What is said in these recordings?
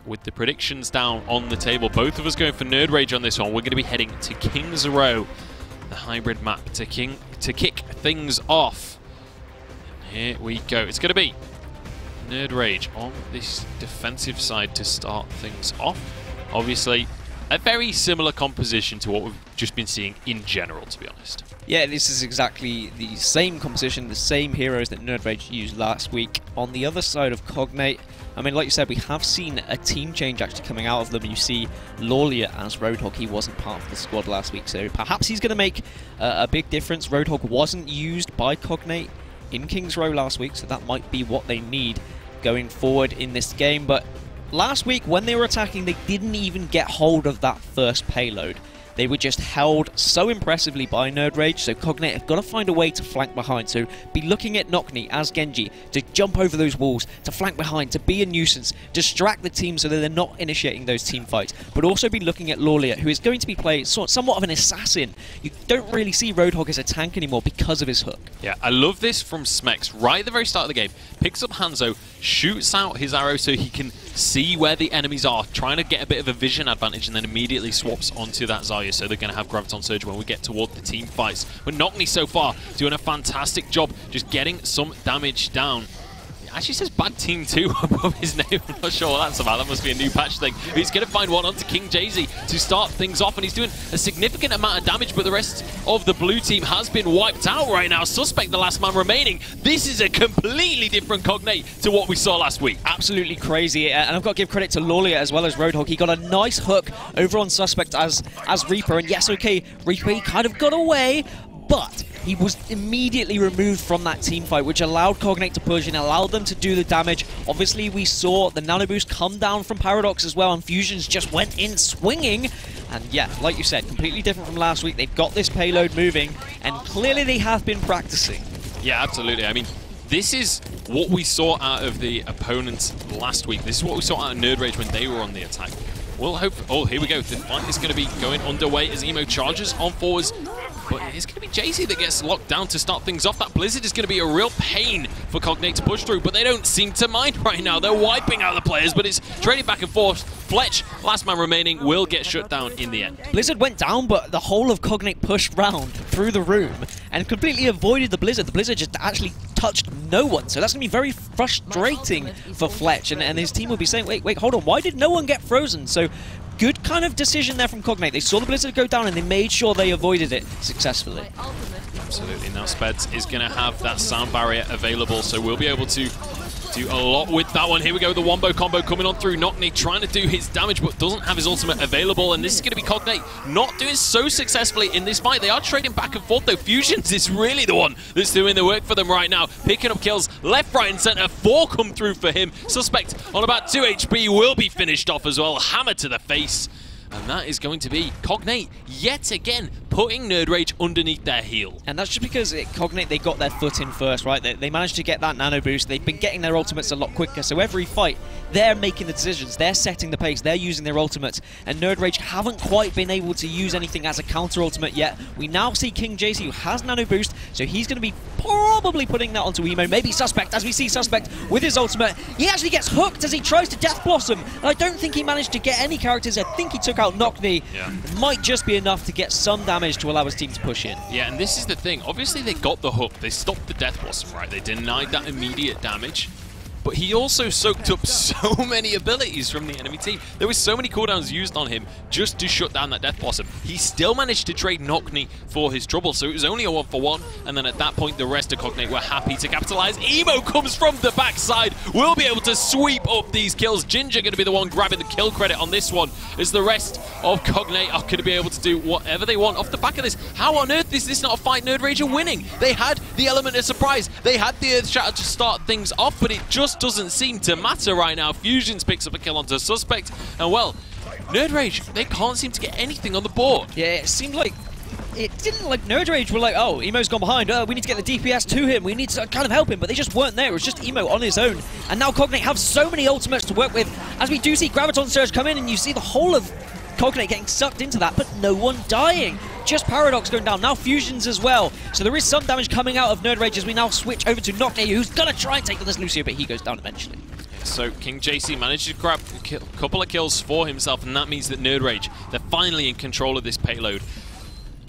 with the predictions down on the table, both of us going for nerdRage on this one. We're going to be heading to King's Row, the hybrid map, to kick things off. And here we go. It's going to be nerdRage on this defensive side to start things off. Obviously, a very similar composition to what we've just been seeing in general, to be honest. Yeah, this is exactly the same composition, the same heroes that nerdRage used last week. On the other side of Cognate, I mean, like you said, we have seen a team change actually coming out of them. You see Lawlia as Roadhog. He wasn't part of the squad last week, so perhaps he's going to make a big difference. Roadhog wasn't used by Cognate in King's Row last week, so that might be what they need going forward in this game. But last week, when they were attacking, they didn't even get hold of that first payload. They were just held so impressively by nerdRage, so Cognate have got to find a way to flank behind. So be looking at Nocni as Genji to jump over those walls, to flank behind, to be a nuisance, distract the team so that they're not initiating those team fights. But also be looking at Lawlia, who is going to be playing somewhat of an assassin. You don't really see Roadhog as a tank anymore because of his hook. Yeah, I love this from Smex right at the very start of the game. Picks up Hanzo, shoots out his arrow so he can see where the enemies are, trying to get a bit of a vision advantage, and then immediately swaps onto that Zarya, so they're going to have Graviton Surge when we get toward the team fights. But Nocni so far doing a fantastic job just getting some damage down. It actually says bad team 2 above his name. I'm not sure what that's about. That must be a new patch thing. But he's going to find one onto King Jay-Z to start things off, and he's doing a significant amount of damage, but the rest of the blue team has been wiped out right now. Suspect the last man remaining. This is a completely different Cognate to what we saw last week. Absolutely crazy, and I've got to give credit to Lawlia as well as Roadhog. He got a nice hook over on Suspect as Reaper, and yes, okay, Reaper, he kind of got away, but he was immediately removed from that team fight, which allowed Cognate to push and allowed them to do the damage. Obviously, we saw the nano boost come down from Paradox as well, and Fusions just went in swinging. And yeah, like you said, completely different from last week. They've got this payload moving, and clearly they have been practicing. Yeah, absolutely. I mean, this is what we saw out of the opponents last week. This is what we saw out of nerdRage when they were on the attack. We'll hope... Oh, here we go. The fight is going to be going underway as Emo charges on forwards. But it's going to be Jay-Z that gets locked down to start things off. That Blizzard is going to be a real pain for Cognate to push through, but they don't seem to mind right now. They're wiping out the players, but it's trading back and forth. Fletch, last man remaining, will get shut down in the end. Blizzard went down, but the whole of Cognate pushed round through the room and completely avoided the Blizzard. The Blizzard just actually touched no one, so that's going to be very frustrating for Fletch, and his team will be saying, wait, hold on, why did no one get frozen? So good kind of decision there from Cognate. They saw the Blizzard go down and they made sure they avoided it successfully. Absolutely. Now Speds is going to have that sound barrier available, so we'll be able to do a lot with that one. Here we go, the Wombo combo coming on through. Nocni trying to do his damage, but doesn't have his ultimate available, and this is going to be Cognate not doing so successfully in this fight. They are trading back and forth, though. Fusions is really the one that's doing the work for them right now. Picking up kills left, right, and center. 4 come through for him. Suspect on about 2 HP will be finished off as well. Hammer to the face. And that is going to be Cognate, yet again, putting nerdRage underneath their heel. And that's just because Cognate, they got their foot in first, right? They managed to get that nano boost. They've been getting their ultimates a lot quicker, so every fight, they're making the decisions. They're setting the pace. They're using their ultimates. And nerdRage haven't quite been able to use anything as a counter-ultimate yet. We now see King Jay-Z, who has nano boost, so he's going to be probably putting that onto Emo. Maybe Suspect, as we see Suspect with his ultimate. He actually gets hooked as he tries to Death Blossom. And I don't think he managed to get any characters. I think he took out Nocni. Yeah. Might just be enough to get some damage to allow his team to push in. Yeah, and this is the thing. Obviously, they got the hook. They stopped the Death Blossom, right? They denied that immediate damage. But he also soaked up so many abilities from the enemy team. There were so many cooldowns used on him just to shut down that Death Blossom. He still managed to trade Nocni for his trouble, so it was only a 1-for-1. And then at that point, the rest of Cognate were happy to capitalize. Emo comes from the backside. We'll be able to sweep up these kills. Ginger going to be the one grabbing the kill credit on this one, as the rest of Cognate are going to be able to do whatever they want off the back of this. How on earth is this not a fight nerdRage are winning? They had the element of surprise. They had the Earth Shatter to start things off, but it just doesn't seem to matter right now. Fusions picks up a kill onto Suspect, and well, nerdRage, they can't seem to get anything on the board. Yeah, it seemed like it didn't like nerdRage were like, oh, Emo's gone behind, we need to get the DPS to him, we need to kind of help him, but they just weren't there. It was just Emo on his own, and now Cognate have so many ultimates to work with, as we do see Graviton Surge come in, and you see the whole of Cognate getting sucked into that, but no one dying. Just Paradox going down, now Fusions as well. So there is some damage coming out of nerdRage as we now switch over to Nocni, who's going to try and take on this Lucio, but he goes down eventually. So King JC managed to grab a couple of kills for himself, and that means that nerdRage, they're finally in control of this payload.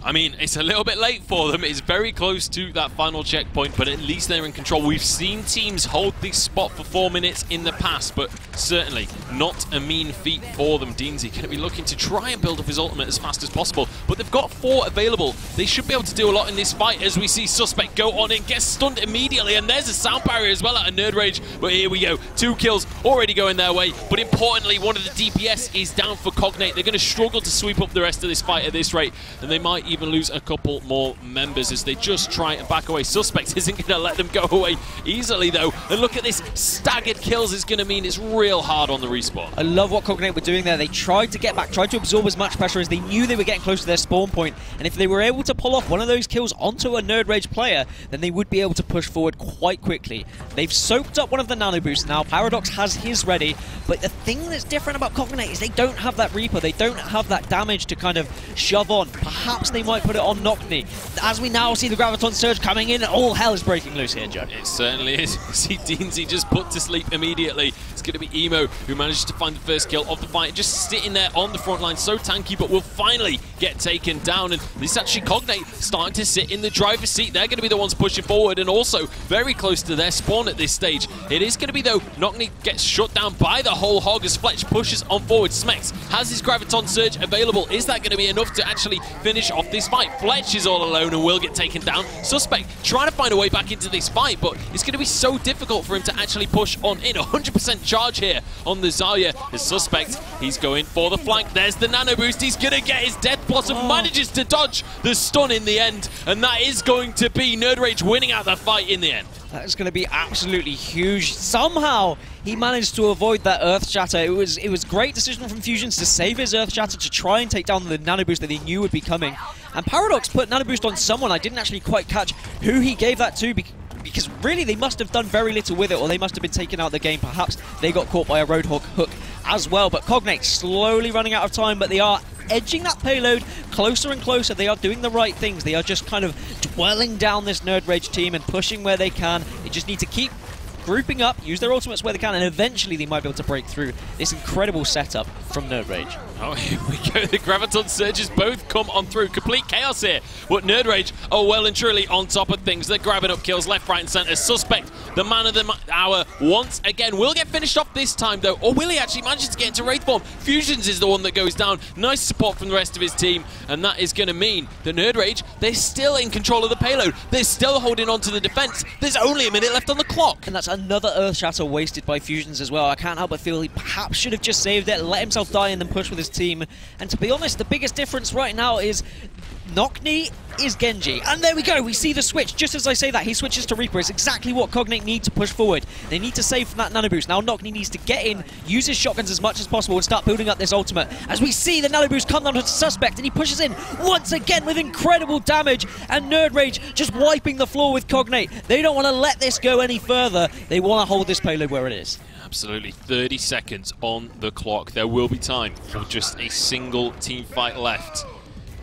I mean, it's a little bit late for them. It's very close to that final checkpoint, but at least they're in control. We've seen teams hold this spot for 4 minutes in the past, but certainly not a mean feat for them. Deansy going to be looking to try and build up his ultimate as fast as possible, but they've got 4 available. They should be able to do a lot in this fight as we see Suspect go on and get stunned immediately, and there's a sound barrier as well out of nerdRage, but here we go. 2 kills already going their way, but importantly, one of the DPS is down for Cognate. They're going to struggle to sweep up the rest of this fight at this rate, and they might even lose a couple more members as they just try and back away. Suspect isn't going to let them go away easily though, and look at this, staggered kills is going to mean it's real hard on the respawn. I love what Cognate were doing there. They tried to get back, tried to absorb as much pressure as they knew they were getting close to their spawn point, and if they were able to pull off one of those kills onto a nerdRage player, then they would be able to push forward quite quickly. They've soaked up one of the nano boosts now. Paradox has his ready, but the thing that's different about Cognate is they don't have that Reaper. They don't have that damage to kind of shove on. Perhaps they might put it on Cognate. As we now see the Graviton Surge coming in, all hell is breaking loose here, Joe. It certainly is. See Deansy just put to sleep immediately. It's going to be Emo who manages to find the first kill of the fight, just sitting there on the front line, so tanky, but will finally get taken down. And this actually Cognate starting to sit in the driver's seat. They're going to be the ones pushing forward and also very close to their spawn at this stage. It is going to be though, Cognate gets shut down by the whole hog as Fletch pushes on forward. Smex has his Graviton Surge available. Is that going to be enough to actually finish off this fight? Fletch is all alone and will get taken down. Suspect trying to find a way back into this fight, but it's going to be so difficult for him to actually push on in. 100% charge here on the Zarya. The Suspect, he's going for the flank. There's the nano boost. He's going to get his Death Blossom, manages to dodge the stun in the end, and that is going to be nerdRage winning out the fight in the end. That is going to be absolutely huge. Somehow he managed to avoid that Earth Shatter. It was great decision from Fusions to save his Earth Shatter to try and take down the nano boost that he knew would be coming. And Paradox put nano boost on someone. I didn't actually quite catch who he gave that to, because really they must have done very little with it, or they must have been taken out of the game. Perhaps they got caught by a Roadhog hook as well. But Cognate slowly running out of time, but they are edging that payload closer and closer. They are doing the right things. They are just kind of dwelling down this nerdRage team and pushing where they can. They just need to keep grouping up, use their ultimates where they can, and eventually they might be able to break through this incredible setup from nerdRage. Oh, here we go. The Graviton Surges both come on through. Complete chaos here. But nerdRage are well and truly on top of things. They're grabbing up kills left, right, and center. Suspect, the man of the hour, once again will get finished off this time, though. Or will he actually manage to get into Wraith form? Fusions is the one that goes down. Nice support from the rest of his team. And that is going to mean the nerdRage, they're still in control of the payload. They're still holding on to the defense. There's only a minute left on the clock. And that's another Earth Shatter wasted by Fusions as well. I can't help but feel he perhaps should have just saved it, let himself die, and then push with his team. And to be honest, the biggest difference right now is Cognate is Genji. And there we go, we see the switch. Just as I say that, he switches to Reaper. It's exactly what Cognate need to push forward. They need to save from that nano boost. Now Cognate needs to get in, use his shotguns as much as possible, and start building up this ultimate. As we see the nano boost come down to Suspect, and he pushes in once again with incredible damage. And nerdRage just wiping the floor with Cognate. They don't want to let this go any further. They want to hold this payload where it is. Absolutely. 30 seconds on the clock. There will be time for just a single team fight left.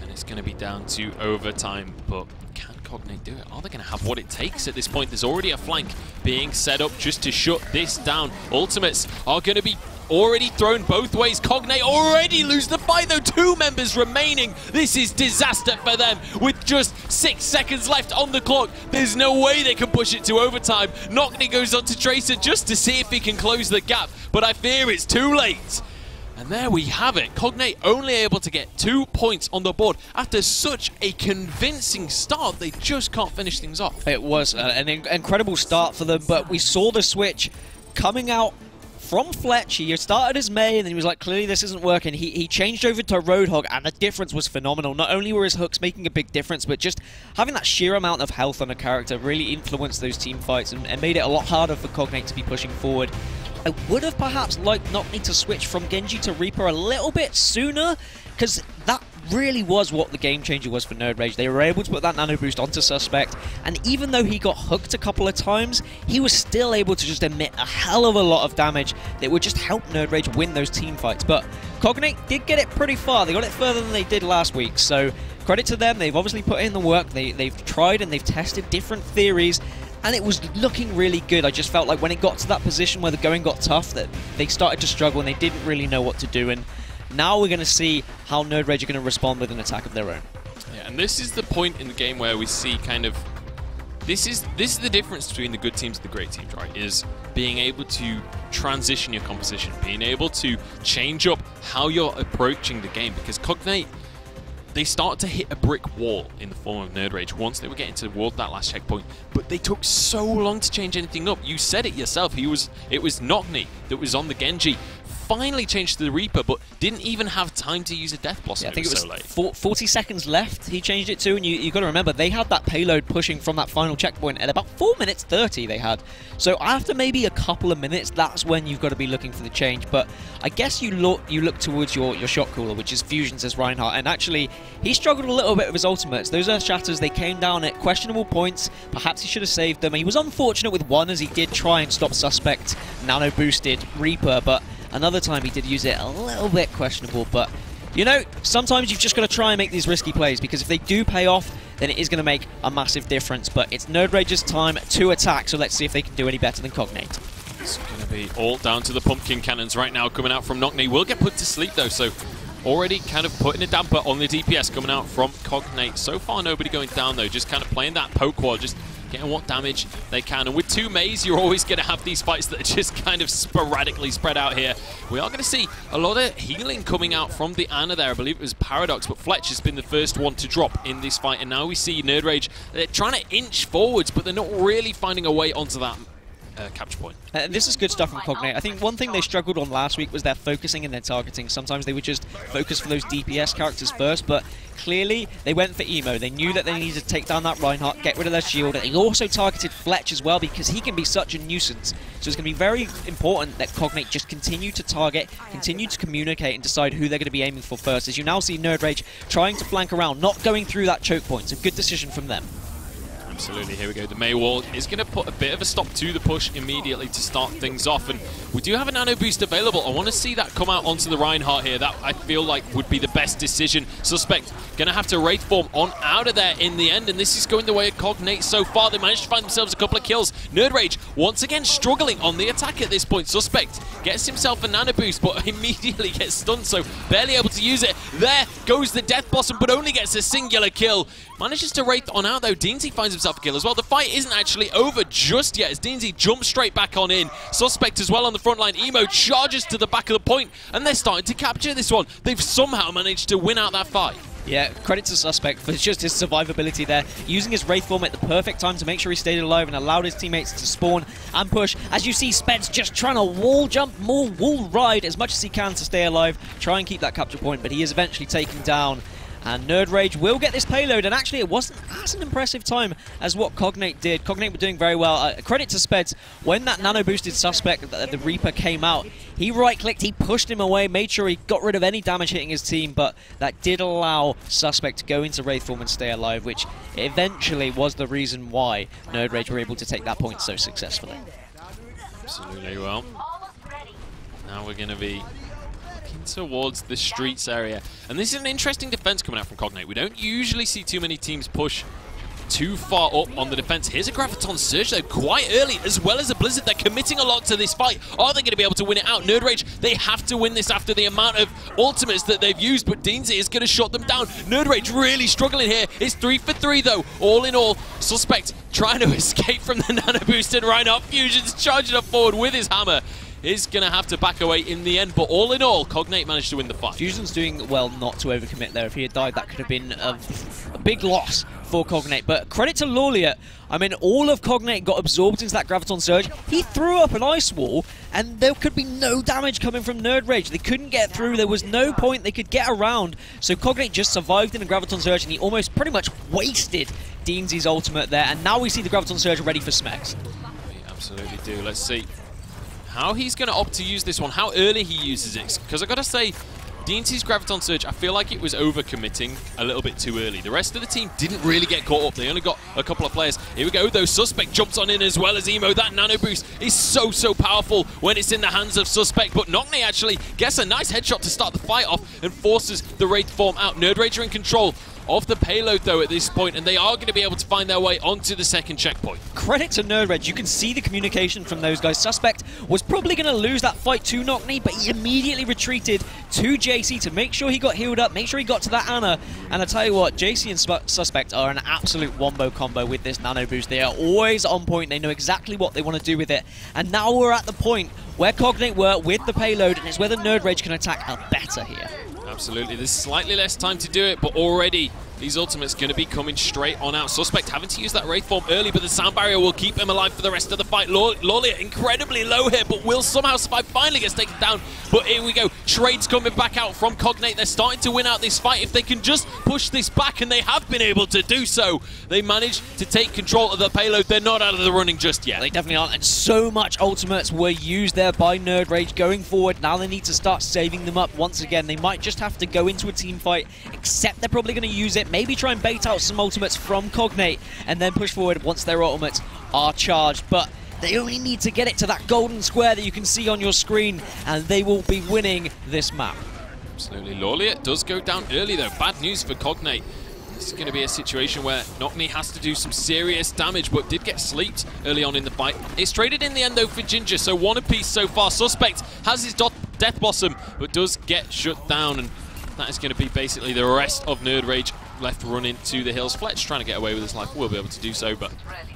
And it's going to be down to overtime. But can Cognate do it? Are they going to have what it takes at this point? There's already a flank being set up just to shut this down. Ultimates are going to be already thrown both ways. Cognate already lose the fight, though. 2 members remaining. This is disaster for them. With just 6 seconds left on the clock, there's no way they can push it to overtime. Cognate goes on to Tracer just to see if he can close the gap, but I fear it's too late. And there we have it. Cognate only able to get 2 points on the board after such a convincing start. They just can't finish things off. It was an incredible start for them, but we saw the switch coming out from Fletch. He started as May, and then he was like, clearly this isn't working. He changed over to Roadhog, and the difference was phenomenal. Not only were his hooks making a big difference, but just having that sheer amount of health on a character really influenced those team fights and made it a lot harder for Cognate to be pushing forward. I would have perhaps liked Cognate to switch from Genji to Reaper a little bit sooner, because that really was what the game changer was for nerdRage. They were able to put that nano boost onto Suspect, and even though he got hooked a couple of times, he was still able to just emit a hell of a lot of damage that would just help nerdRage win those team fights. But Cognate did get it pretty far. They got it further than they did last week, so credit to them. They've obviously put in the work. They've tried and they've tested different theories, and it was looking really good. I just felt like when it got to that position where the going got tough, that they started to struggle and they didn't really know what to do. And now we're going to see how nerdRage are going to respond with an attack of their own. Yeah, and this is the point in the game where we see kind of this is the difference between the good teams and the great teams, right? Is being able to transition your composition, being able to change up how you're approaching the game, because Cognate, they start to hit a brick wall in the form of nerdRage once they were getting toward that last checkpoint, but they took so long to change anything up. You said it yourself, it was Cognate that was on the Genji, finally changed to the Reaper, but didn't even have time to use a Death Blossom. Yeah, I think it was so late. 40 seconds left he changed it to, and you got to remember, they had that payload pushing from that final checkpoint at about 4 minutes 30 they had. So after maybe a couple of minutes, that's when you've got to be looking for the change. But I guess you look towards your shot caller, which is Fusion, says Reinhardt, and actually he struggled a little bit with his ultimates. Those Earth Shatters, they came down at questionable points. Perhaps he should have saved them. He was unfortunate with one, as he did try and stop Suspect nano boosted Reaper, but another time he did use it a little bit questionable. But you know, sometimes you've just got to try and make these risky plays, because if they do pay off, then it is going to make a massive difference. But it's nerdRage's time to attack, so let's see if they can do any better than Cognate. It's going to be all down to the pumpkin cannons right now coming out from Cognate. Will get put to sleep though, so already kind of putting a damper on the DPS coming out from Cognate. So far nobody going down though, just kind of playing that poke wall, just getting what damage they can. And with two Meis, you're always going to have these fights that are just kind of sporadically spread out here. We are going to see a lot of healing coming out from the Ana there. I believe it was Paradox, but Fletch has been the first one to drop in this fight. And now we see nerdRage, they're trying to inch forwards, but they're not really finding a way onto that capture point. This is good stuff from Cognate. I think one thing they struggled on last week was their focusing and their targeting. Sometimes they would just focus for those DPS characters first, but clearly they went for Emo. They knew that they needed to take down that Reinhardt, get rid of their shield, and they also targeted Fletch as well, because he can be such a nuisance. So it's going to be very important that Cognate just continue to target, continue to communicate, and decide who they're going to be aiming for first. As you now see nerdRage trying to flank around, not going through that choke point. It's a good decision from them. Absolutely, here we go. The Mei wall is going to put a bit of a stop to the push immediately to start things off, and we do have a nano boost available. I want to see that come out onto the Reinhardt here. That I feel like would be the best decision. Suspect going to have to Wraith Form on out of there in the end, and this is going the way of Cognate so far. They managed to find themselves a couple of kills. nerdRage once again struggling on the attack at this point. Suspect gets himself a nano boost, but immediately gets stunned, so barely able to use it. There goes the Death Blossom, but only gets a singular kill. Manages to Wraith on out though. Deansy finds himself a kill as well. The fight isn't actually over just yet, as Deansy jumps straight back on in. Suspect as well on the front line. Emo charges to the back of the point, and they're starting to capture this one. They've somehow managed to win out that fight. Yeah, credit to Suspect for just his survivability there, using his Wraith Form at the perfect time to make sure he stayed alive and allowed his teammates to spawn and push. As you see, Spence just trying to wall jump, more wall ride as much as he can to stay alive, try and keep that capture point, but he is eventually taken down. And nerdRage will get this payload, and actually it wasn't as an impressive time as what Cognate did. Cognate were doing very well. Credit to Speds, when that nano-boosted Suspect, the Reaper, came out, he right-clicked, he pushed him away, made sure he got rid of any damage hitting his team, but that did allow Suspect to go into Wraith Form and stay alive, which eventually was the reason why nerdRage were able to take that point so successfully. Absolutely. Well, now we're going to be towards the streets area, and this is an interesting defense coming out from Cognate. We don't usually see too many teams push too far up on the defense. Here's a Graviton Surge though, quite early, as well as a Blizzard. They're committing a lot to this fight. Are they going to be able to win it out? nerdRage, they have to win this after the amount of ultimates that they've used, but Deansy is going to shut them down. nerdRage really struggling here. It's 3 for 3 though. All in all, Suspect trying to escape from the nano boost, and Reinhardt Fusion's charging up forward with his hammer. Is going to have to back away in the end, but all in all, Cognate managed to win the fight. Fusion's doing well not to overcommit there. If he had died, that could have been a big loss for Cognate. But credit to Lauliet. I mean, all of Cognate got absorbed into that Graviton Surge. He threw up an ice wall, and there could be no damage coming from nerdRage. They couldn't get through. There was no point they could get around. So Cognate just survived in a Graviton Surge, and he almost pretty much wasted Deansy's ultimate there. And now we see the Graviton Surge ready for Smex. We absolutely do. Let's see how he's going to opt to use this one, how early he uses it. Because I've got to say, Deansy's Graviton Surge, I feel like it was over-committing a little bit too early. The rest of the team didn't really get caught up. They only got a couple of players. Here we go, though. Suspect jumps on in as well as Emo. That nano boost is so powerful when it's in the hands of Suspect. But Cognate actually gets a nice headshot to start the fight off and forces the Wraith Form out. nerdRage are in control of the payload, though, at this point, and they are going to be able to find their way onto the second checkpoint. Credit to nerdRage. You can see the communication from those guys. Suspect was probably going to lose that fight to Cognate, but he immediately retreated to JC to make sure he got healed up, make sure he got to that Ana. And I tell you what, JC and Suspect are an absolute wombo combo with this nano boost. They are always on point. They know exactly what they want to do with it. And now we're at the point where Cognate were with the payload, and it's whether nerdRage can attack a better here. Absolutely. There's slightly less time to do it, but already these ultimates going to be coming straight on out. Suspect having to use that Wraith form early, but the sound barrier will keep him alive for the rest of the fight. Lawlia incredibly low here, but will somehow survive. Finally gets taken down, but here we go. Trades coming back out from Cognate. They're starting to win out this fight. If they can just push this back, and they have been able to do so, they manage to take control of the payload. They're not out of the running just yet. They definitely aren't, and so much ultimates were used there by nerdRage going forward. Now they need to start saving them up once again. They might just have to go into a team fight, except they're probably going to use it, maybe try and bait out some ultimates from Cognate, and then push forward once their ultimates are charged. But they only need to get it to that golden square that you can see on your screen, and they will be winning this map. Absolutely. Lawlia does go down early, though. Bad news for Cognate. This is going to be a situation where Cognate has to do some serious damage, but did get sleeped early on in the fight. It's traded in the end, though, for Ginger, so one apiece so far. Suspect has his Death Blossom, but does get shut down, and that is going to be basically the rest of nerdRage left running to the hills. Fletch trying to get away with his life, will be able to do so, but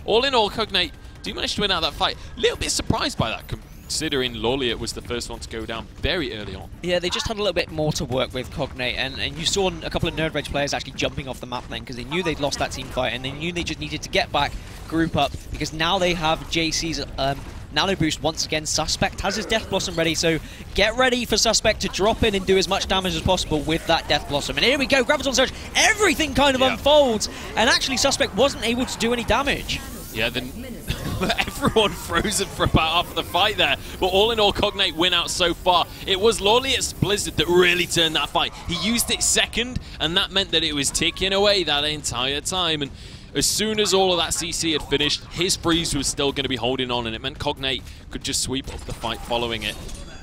all in all, Cognate do manage to win out that fight. A little bit surprised by that, considering Lawlia was the first one to go down very early on. Yeah, they just had a little bit more to work with, Cognate, and you saw a couple of nerdRage players actually jumping off the map then, because they knew they'd lost that team fight, and they knew they just needed to get back, group up, because now they have JC's nano boost once again. Suspect has his Death Blossom ready, so get ready for Suspect to drop in and do as much damage as possible with that Death Blossom. And here we go, Graviton Surge, everything kind of unfolds, and actually Suspect wasn't able to do any damage. Yeah, then everyone frozen for about half of the fight there. But all in all, Cognate win out so far. It was Lawlia's Blizzard that really turned that fight. He used it second, and that meant that it was ticking away that entire time. And as soon as all of that CC had finished, his freeze was still going to be holding on, and it meant Cognate could just sweep up the fight following it.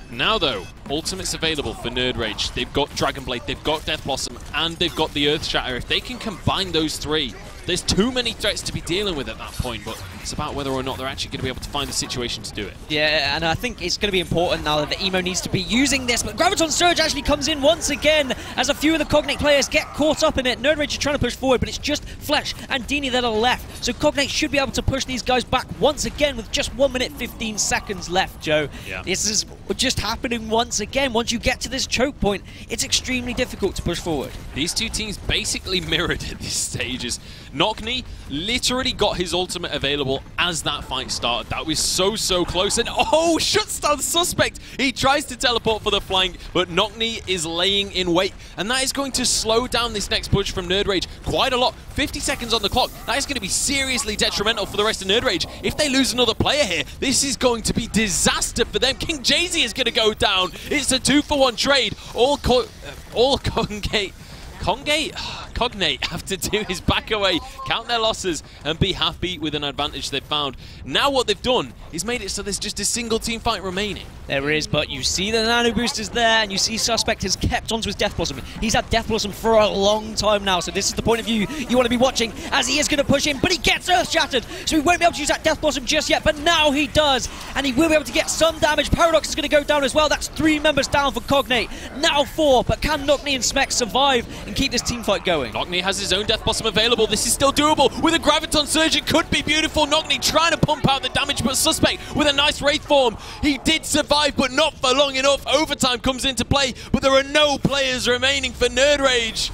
Now, though, ultimates available for nerdRage. They've got Dragon Blade, they've got Death Blossom, and they've got the Earth Shatter. If they can combine those three, there's too many threats to be dealing with at that point, but it's about whether or not they're actually going to be able to find a situation to do it. Yeah, and I think it's going to be important now that the Emo needs to be using this, but Graviton Surge actually comes in once again as a few of the Cognate players get caught up in it. nerdRage is trying to push forward, but it's just Fletch and Dini that are left, so Cognate should be able to push these guys back once again with just 1 minute 15 seconds left, Joe. Yeah. This is just happening once again. Once you get to this choke point, it's extremely difficult to push forward. These two teams basically mirrored at these stages. Cognate literally got his ultimate available as that fight started. That was so close, and oh, shuts down Suspect. He tries to teleport for the flank, but Cognate is laying in wait, and that is going to slow down this next push from nerdRage quite a lot. 50 seconds on the clock. That is going to be seriously detrimental for the rest of nerdRage. If they lose another player here, this is going to be disaster for them. King Jay-Z is going to go down. It's a 2-for-1 trade. All Cognate have to do is back away, count their losses, and be happy with an advantage they've found. Now what they've done is made it so there's just a single team fight remaining. There is, but you see the nano boost is there, and you see Suspect has kept onto his Death Blossom. He's had Death Blossom for a long time now, so this is the point of view you want to be watching, as he is going to push in, but he gets Earth Shattered, so he won't be able to use that Death Blossom just yet, but now he does, and he will be able to get some damage. Paradox is going to go down as well. That's 3 members down for Cognate, now 4, but can Cognate and Smek survive and keep this team fight going? Cognate has his own Death Blossom available. This is still doable. With a Graviton Surge, it could be beautiful. Cognate trying to pump out the damage, but Suspect with a nice Wraith form. He did survive, but not for long enough. Overtime comes into play, but there are no players remaining for nerdRage.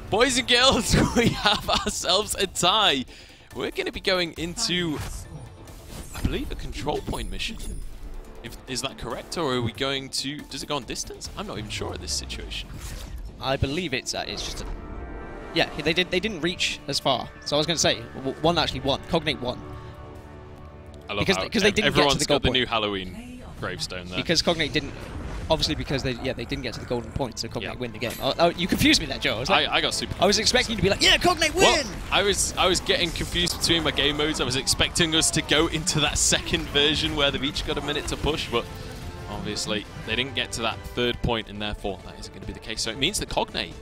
Boys and girls, we have ourselves a tie. We're going to be going into, I believe, a control point mission. Is that correct, or are we going to... Does it go on distance? I'm not even sure of this situation. I believe it's just... Yeah, they didn't reach as far. So I was going to say, one actually won. Cognate won. I love because they didn't get to the goal got the point. new Halloween gravestone there. Because Cognate didn't... Obviously because they didn't get to the golden point, so Cognate win the game. Oh, you confused me there, Joe. I got super confused. I was expecting you to be like, yeah, Cognate win! Well, I was getting confused between my game modes. I was expecting us to go into that second version where they've each got a minute to push, but obviously they didn't get to that third point, and therefore that isn't going to be the case. So it means that Cognate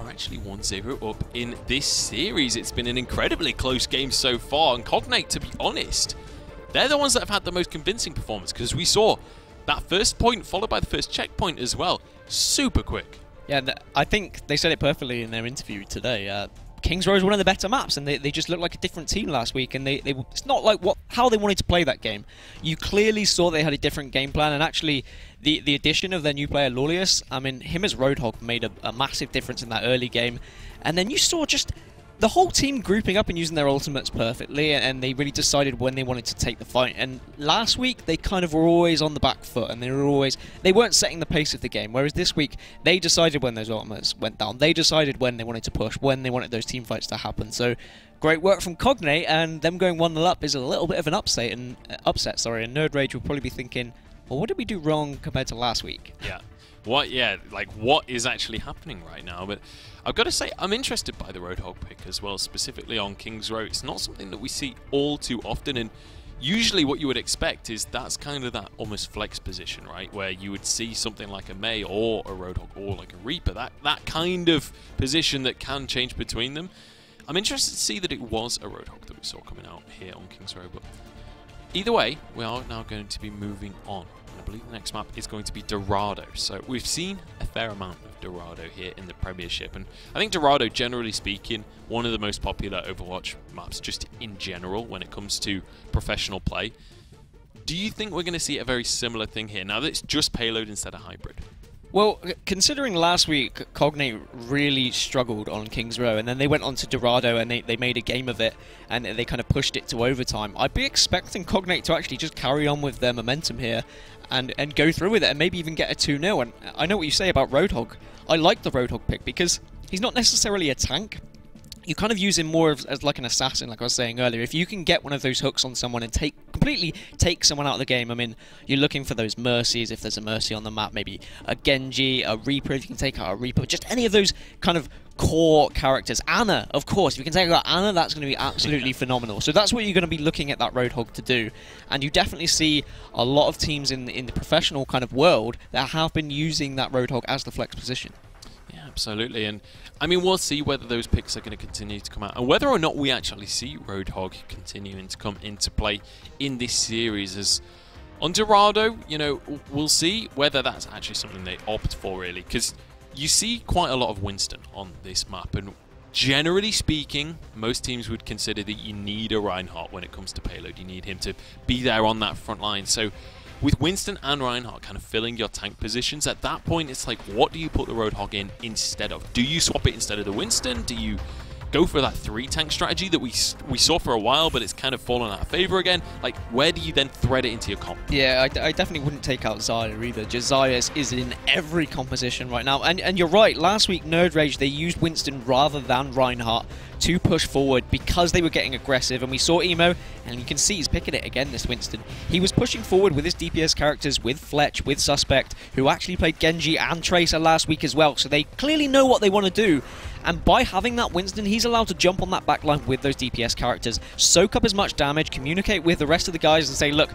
are actually 1-0 up in this series. It's been an incredibly close game so far, and Cognate, to be honest, they're the ones that have had the most convincing performance, because we saw that first point followed by the first checkpoint as well. Super quick. Yeah, I think they said it perfectly in their interview today. Kings Row is one of the better maps, and they just looked like a different team last week, and it's not like how they wanted to play that game. You clearly saw they had a different game plan, and actually the addition of their new player Lawlius, I mean, him as Roadhog made a massive difference in that early game, and then you saw just the whole team grouping up and using their ultimates perfectly, and they really decided when they wanted to take the fight. And last week, they kind of were always on the back foot, and they weren't setting the pace of the game, whereas this week, they decided when those ultimates went down. They decided when they wanted to push, when they wanted those team fights to happen. So, great work from Cognate, and them going 1-0 up is a little bit of an upset, and nerdRage will probably be thinking, well, what did we do wrong compared to last week? Yeah. What is actually happening right now? But I've got to say, I'm interested by the Roadhog pick as well, specifically on Kings Row. It's not something that we see all too often, and usually what you would expect is that's kind of that almost flex position, right? Where you would see something like a Mei or a Roadhog or like a Reaper, that kind of position that can change between them. I'm interested to see that it was a Roadhog that we saw coming out here on Kings Row, but either way, we are now going to be moving on. I believe the next map is going to be Dorado. So we've seen a fair amount of Dorado here in the Premiership, and I think Dorado, generally speaking, one of the most popular Overwatch maps just in general when it comes to professional play. Do you think we're going to see a very similar thing here now that it's just payload instead of hybrid? Well, considering last week Cognate really struggled on Kings Row, and then they went on to Dorado and they made a game of it, and they kind of pushed it to overtime, I'd be expecting Cognate to actually just carry on with their momentum here and go through with it, and maybe even get a 2-0. And I know what you say about Roadhog. I like the Roadhog pick because he's not necessarily a tank. You kind of use him more as like an assassin, like I was saying earlier. If you can get one of those hooks on someone and completely take someone out of the game, I mean, you're looking for those mercies, if there's a mercy on the map, maybe a Genji, a Reaper, if you can take out a Reaper, just any of those kind of core characters. Anna, of course, if you can take out Anna, that's going to be absolutely phenomenal. So that's what you're going to be looking at that Roadhog to do. And you definitely see a lot of teams in the professional kind of world that have been using that Roadhog as the flex position. Yeah, absolutely. And I mean, we'll see whether those picks are going to continue to come out, and whether or not we actually see Roadhog continuing to come into play in this series. As on Dorado, you know, we'll see whether that's actually something they opt for, really, because you see quite a lot of Winston on this map, and generally speaking, most teams would consider that you need a Reinhardt when it comes to payload. You need him to be there on that front line. So with Winston and Reinhardt kind of filling your tank positions, at that point it's like, what do you put the Roadhog in instead of? Do you swap it instead of the Winston? Do you go for that 3-tank strategy that we saw for a while, but it's kind of fallen out of favor again? Like, where do you then thread it into your comp? Yeah, I definitely wouldn't take out Xayah either. Just Xayah is in every composition right now. And you're right, last week nerdRage, they used Winston rather than Reinhardt to push forward because they were getting aggressive, and we saw Emo, and you can see he's picking it again, this Winston. He was pushing forward with his DPS characters, with Fletch, with Suspect, who actually played Genji and Tracer last week as well, so they clearly know what they want to do. And by having that Winston, he's allowed to jump on that backline with those DPS characters, soak up as much damage, communicate with the rest of the guys and say, look,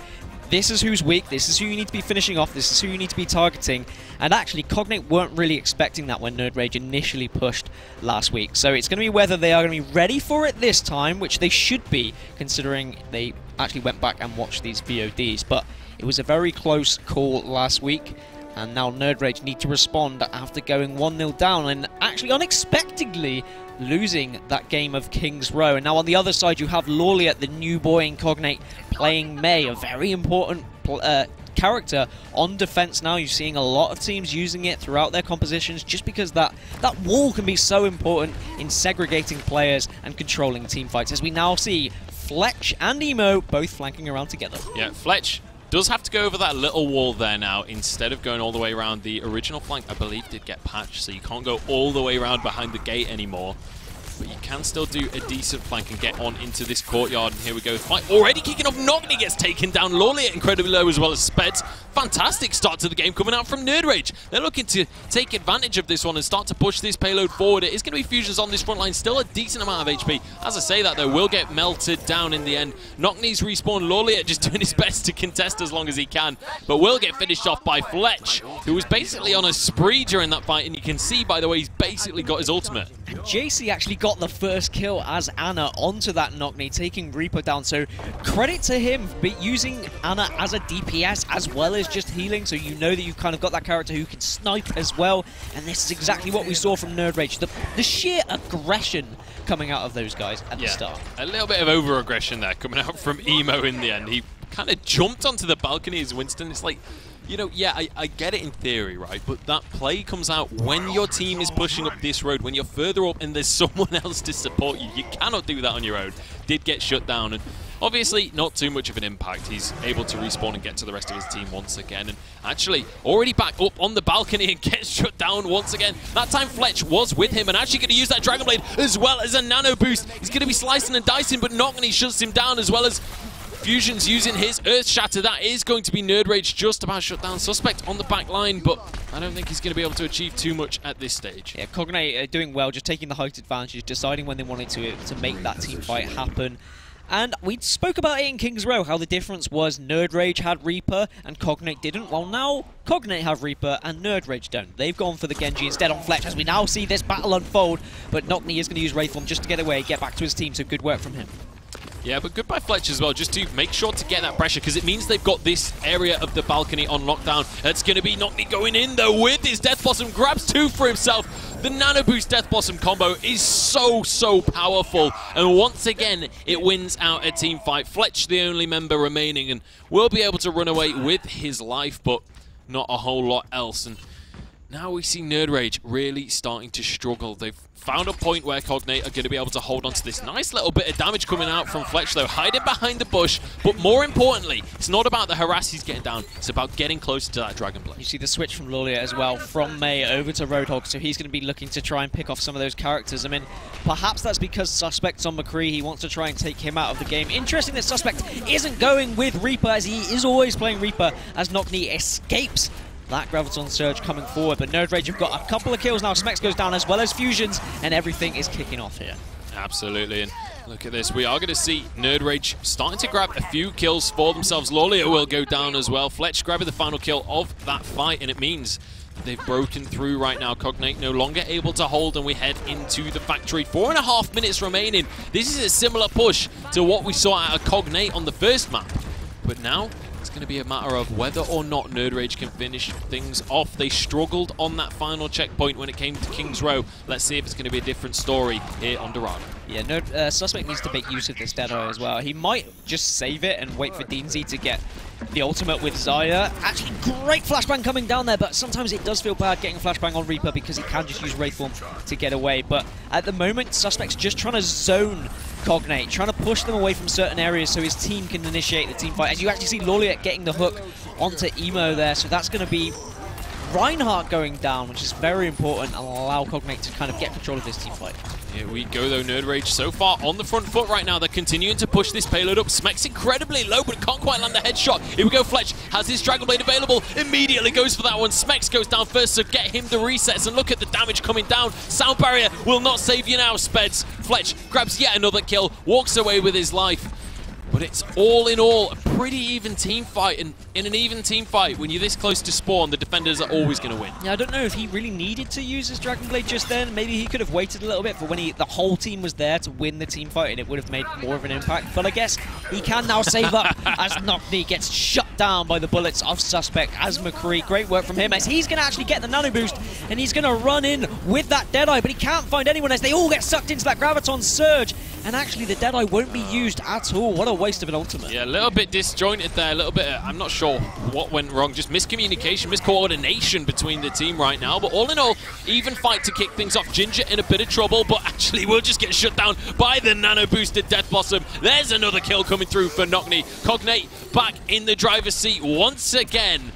this is who's weak, this is who you need to be finishing off, this is who you need to be targeting. And actually, Cognate weren't really expecting that when nerdRage initially pushed last week. So it's going to be whether they are going to be ready for it this time, which they should be, considering they actually went back and watched these VODs. But it was a very close call last week, and now nerdRage need to respond after going 1-0 down and actually unexpectedly losing that game of Kings Row. And now on the other side you have Lawliat, the new boy in Cognate, playing Mei, a very important character on defense now. You're seeing a lot of teams using it throughout their compositions just because that wall can be so important in segregating players and controlling team fights, as we now see Fletch and Emo both flanking around together. Yeah, Fletch does have to go over that little wall there now instead of going all the way around. The original flank, I believe, did get patched, so you can't go all the way around behind the gate anymore. But you can still do a decent flank and get on into this courtyard. And here we go. Fight already kicking off. Nogni gets taken down. Lawliat incredibly low as well as Speds. fantastic start to the game coming out from nerdRage. They're looking to take advantage of this one and start to push this payload forward. It is going to be Fusions on this front line, still a decent amount of HP. As I say that, though, will get melted down in the end. Knockney's respawn, Lawlier just doing his best to contest as long as he can, but will get finished off by Fletch, who was basically on a spree during that fight, and you can see, by the way, he's basically got his ultimate. And JC actually got the first kill as Ana onto that Knockney, taking Reaper down, so credit to him for using Ana as a DPS as well as just healing, so you know that you've kind of got that character who can snipe as well, and this is exactly what we saw from nerdRage. The sheer aggression coming out of those guys at the start. A little bit of over-aggression there coming out from Emo in the end. He kind of jumped onto the balcony as Winston. It's like, you know, yeah, I get it in theory, right? But that play comes out when your team is pushing up this road, when you're further up and there's someone else to support you. You cannot do that on your own. Did get shut down, and obviously not too much of an impact. He's able to respawn and get to the rest of his team once again, and actually already back up on the balcony and gets shut down once again. That time Fletch was with him and actually going to use that Dragon Blade as well as a nano boost. He's going to be slicing and dicing, but Knockney shuts him down, as well as Fusion's using his Earth Shatter. That is going to be nerdRage just about shut down. Suspect on the back line, but I don't think he's going to be able to achieve too much at this stage. Yeah, Cognate doing well, just taking the height advantage, deciding when they wanted to make that team fight happen. And we spoke about it in King's Row, how the difference was nerdRage had Reaper and Cognate didn't. Well, now Cognate have Reaper and nerdRage don't. They've gone for the Genji instead on Fletch, as we now see this battle unfold. But Knockney is going to use Wraithform just to get away, get back to his team, so good work from him. Yeah, but good by Fletch as well, just to make sure to get that pressure, because it means they've got this area of the balcony on lockdown. It's going to be Knockney going in, though, with his Death Blossom. Grabs two for himself. The Nano Boost Death Blossom combo is so powerful. And once again, it wins out a team fight. Fletch, the only member remaining, and will be able to run away with his life, but not a whole lot else. And now we see nerdRage really starting to struggle. They've found a point where Cognate are going to be able to hold on to this. Nice little bit of damage coming out from Fletch, though, hiding behind the bush. But more importantly, it's not about the harass he's getting down. It's about getting closer to that Dragon Blade. You see the switch from Lawlier as well, from May over to Roadhog, so he's going to be looking to try and pick off some of those characters. I mean, perhaps that's because Suspect's on McCree. He wants to try and take him out of the game. Interesting that Suspect isn't going with Reaper, as he is always playing Reaper, as Knockney escapes that Graviton Surge coming forward. But nerdRage have got a couple of kills now. Smex goes down as well as Fusions, and everything is kicking off here. Absolutely, and look at this. We are going to see nerdRage starting to grab a few kills for themselves. Lawlier will go down as well. Fletch grabbing the final kill of that fight, and it means they've broken through right now. Cognate no longer able to hold, and we head into the factory. 4.5 minutes remaining. This is a similar push to what we saw out of Cognate on the first map, but now it's going to be a matter of whether or not nerdRage can finish things off. They struggled on that final checkpoint when it came to King's Row. Let's see if it's going to be a different story here on Dorado. Yeah, Suspect needs to make use of this Deadeye as well. He might just save it and wait for DeanZ to get the ultimate with Xayah. Actually, great flashbang coming down there, but sometimes it does feel bad getting a flashbang on Reaper because he can just use Wraithform to get away. But at the moment, Suspect's just trying to zone Cognate, trying to push them away from certain areas so his team can initiate the team fight. As you actually see Lawlier getting the hook onto Emo there, so that's going to be Reinhardt going down, which is very important, and will allow Cognate to kind of get control of this team fight. Here we go, though. nerdRage so far on the front foot right now. They're continuing to push this payload up. Smex incredibly low, but can't quite land the headshot. Here we go. Fletch has his Dragon Blade available. Immediately goes for that one. Smex goes down first, so get him the resets. And look at the damage coming down. Sound Barrier will not save you now, Speds. Fletch grabs yet another kill, walks away with his life. But it's all in all a pretty even team fight, and in an even team fight, when you're this close to spawn, the defenders are always going to win. Yeah, I don't know if he really needed to use his Dragon Blade just then. Maybe he could have waited a little bit for when the whole team was there to win the team fight, and it would have made more of an impact. But I guess he can now save up as Knockney gets shut down by the bullets of Suspect as McCree. Great work from him, as he's going to actually get the nano boost, and he's going to run in with that Deadeye, but he can't find anyone as they all get sucked into that Graviton Surge. And actually, the Deadeye won't be used at all. What a waste of an ultimate. Yeah, a little bit disjointed there, a little bit, I'm not sure what went wrong, just miscommunication, miscoordination between the team right now, but all in all, even fight to kick things off. Ginger in a bit of trouble, but actually will just get shut down by the nano-boosted Death Blossom. There's another kill coming through for Knockney. Cognate back in the driver's seat once again.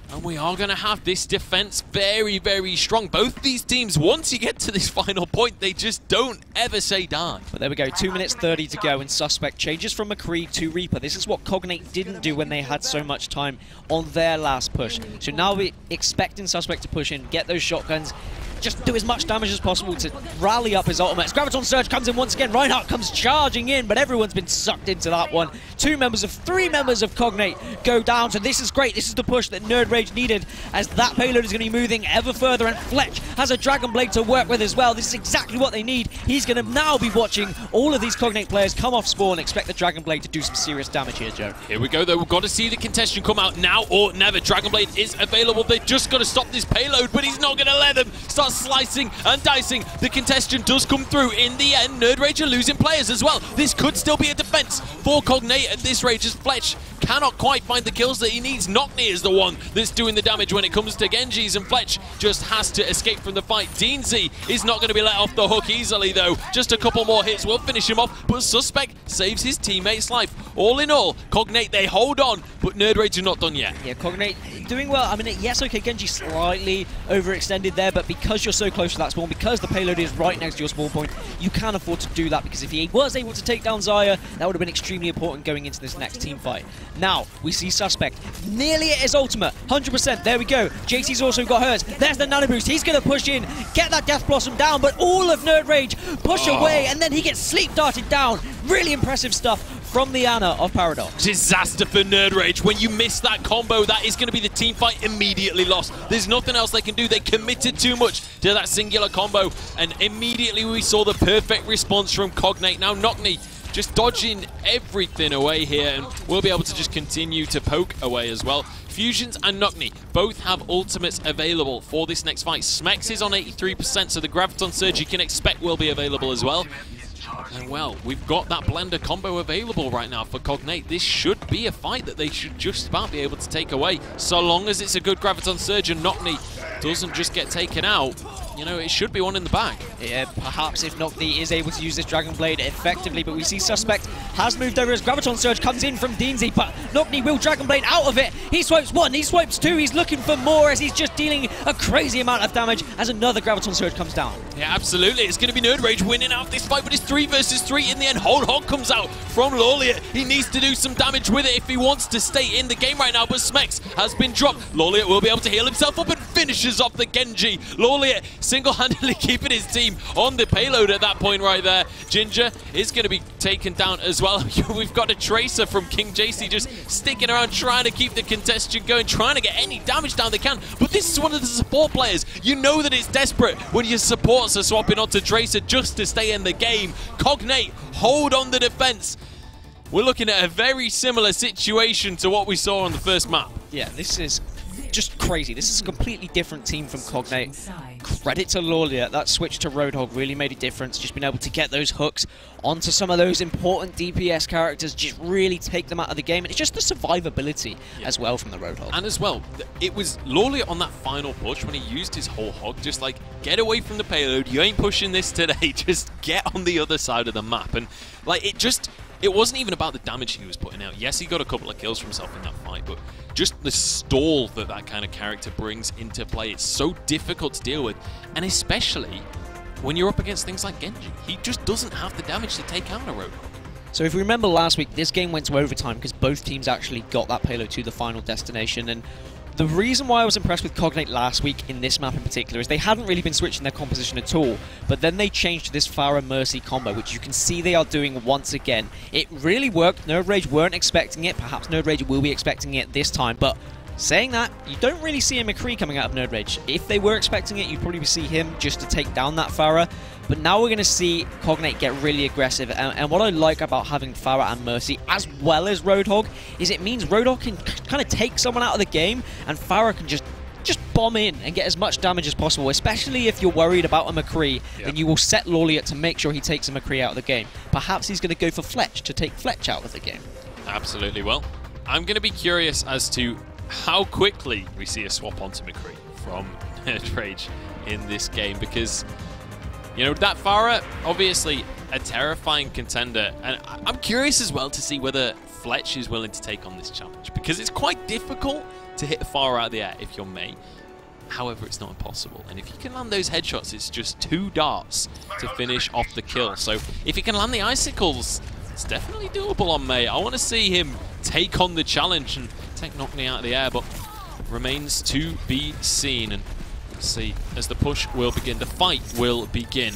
And we are going to have this defense very, very strong. Both these teams, once you get to this final point, they just don't ever say die. But there we go, 2 minutes 30 to go, and Suspect changes from McCree to Reaper. This is what Cognate didn't do when they had so much time on their last push. So now we're expecting Suspect to push in, get those shotguns, just do as much damage as possible to rally up his ultimate. Graviton Surge comes in once again. Reinhardt comes charging in, but everyone's been sucked into that one. 3 members of Cognate go down, so this is great. This is the push that nerdRage needed, as that payload is going to be moving ever further, and Fletch has a Dragon Blade to work with as well. This is exactly what they need. He's going to now be watching all of these Cognate players come off spawn. Expect the Dragon Blade to do some serious damage here, Joe. Here we go, though. We've got to see the contestant come out now or never. Dragon Blade is available. They've just got to stop this payload, but he's not going to let them start slicing and dicing. The contestant does come through. In the end, nerdRage are losing players as well. This could still be a defense for Cognate at this rage, as Fletch cannot quite find the kills that he needs. Knockney is the one that's doing the damage when it comes to Genjis, and Fletch just has to escape from the fight. Deansy is not going to be let off the hook easily, though. Just a couple more hits will finish him off, but Suspect saves his teammate's life. All in all, Cognate, they hold on, but nerdRage are not done yet. Yeah, Cognate doing well. I mean, yes, okay, Genji slightly overextended there, but because you're so close to that spawn, because the payload is right next to your spawn point, you can afford to do that, because if he was able to take down Xayah, that would have been extremely important going into this next team fight. Now, we see Suspect nearly at his ultimate, 100%. There we go. JC's also got hers. There's the nano boost. He's going to push in, get that Death Blossom down, but all of nerdRage push away, and then he gets sleep darted down. Really impressive stuff from the Ana of Paradox. Disaster for nerdRage. When you miss that combo, that is going to be the team fight immediately lost. There's nothing else they can do. They committed too much to that singular combo, and immediately we saw the perfect response from Cognate. Now Knockney just dodging everything away here, and we'll be able to just continue to poke away as well. Fusions and Knockney both have ultimates available for this next fight. Smex is on 83%, so the Graviton Surge you can expect will be available as well. And well, we've got that blender combo available right now for Cognate. This should be a fight that they should just about be able to take away, so long as it's a good Graviton Surge and Knockney doesn't just get taken out. You know, it should be one in the bag. Yeah, perhaps if Knockney is able to use this Dragon Blade effectively, but we see Suspect has moved over as Graviton Surge comes in from Deansy, but Knockney will Dragon Blade out of it. He swipes one, he swipes two, he's looking for more as he's just dealing a crazy amount of damage as another Graviton Surge comes down. Yeah, absolutely. It's going to be nerdRage winning out of this fight, but it's 3 versus 3 in the end. Whole Hog comes out from Lawliat. He needs to do some damage with it if he wants to stay in the game right now, but Smex has been dropped. Lawliat will be able to heal himself up and finishes off the Genji. Lawliat single-handedly keeping his team on the payload at that point right there. Ginger is going to be taken down as well. We've got a Tracer from King JC just sticking around trying to keep the contestant going, trying to get any damage down they can. But this is one of the support players. You know that it's desperate when your supports are swapping onto Tracer just to stay in the game. Cognate hold on the defense. We're looking at a very similar situation to what we saw on the first map. Yeah, this is just crazy. This is a completely different team from Cognate. Credit to Lawliat. That switch to Roadhog really made a difference. Just being able to get those hooks onto some of those important DPS characters, just really take them out of the game. And it's just the survivability as well from the Roadhog. And as well, it was Lawliat on that final push when he used his whole hog, just like, get away from the payload. You ain't pushing this today. Just get on the other side of the map. And like, it wasn't even about the damage he was putting out. Yes, he got a couple of kills for himself in that fight, but just the stall that that kind of character brings into play, it's so difficult to deal with. And especially when you're up against things like Genji. He just doesn't have the damage to take out a Roadhog. So if we remember last week, this game went to overtime because both teams actually got that payload to the final destination. And the reason why I was impressed with Cognate last week in this map in particular is they hadn't really been switching their composition at all, but then they changed to this Pharah Mercy combo, which you can see they are doing once again. It really worked. nerdRage weren't expecting it. Perhaps nerdRage will be expecting it this time, but saying that, you don't really see a McCree coming out of nerdRage. If they were expecting it, you'd probably see him just to take down that Pharah. But now we're going to see Cognate get really aggressive. And what I like about having Pharah and Mercy as well as Roadhog is it means Roadhog can kind of take someone out of the game and Pharah can just bomb in and get as much damage as possible, especially if you're worried about a McCree. Then you will set Lawliat to make sure he takes a McCree out of the game. Perhaps he's going to go for Fletch to take Fletch out of the game. Absolutely. Well, I'm going to be curious as to how quickly we see a swap onto McCree from nerdRage in this game, because you know, that Pharah, obviously a terrifying contender, and I'm curious as well to see whether Fletch is willing to take on this challenge, because it's quite difficult to hit far out of the air if you're Mei. However, it's not impossible, and if you can land those headshots, it's just 2 darts to finish off the kill. So if you can land the icicles, it's definitely doable on Mei. I want to see him take on the challenge and take Cognate out of the air, but remains to be seen. And let's see, as the push will begin, the fight will begin.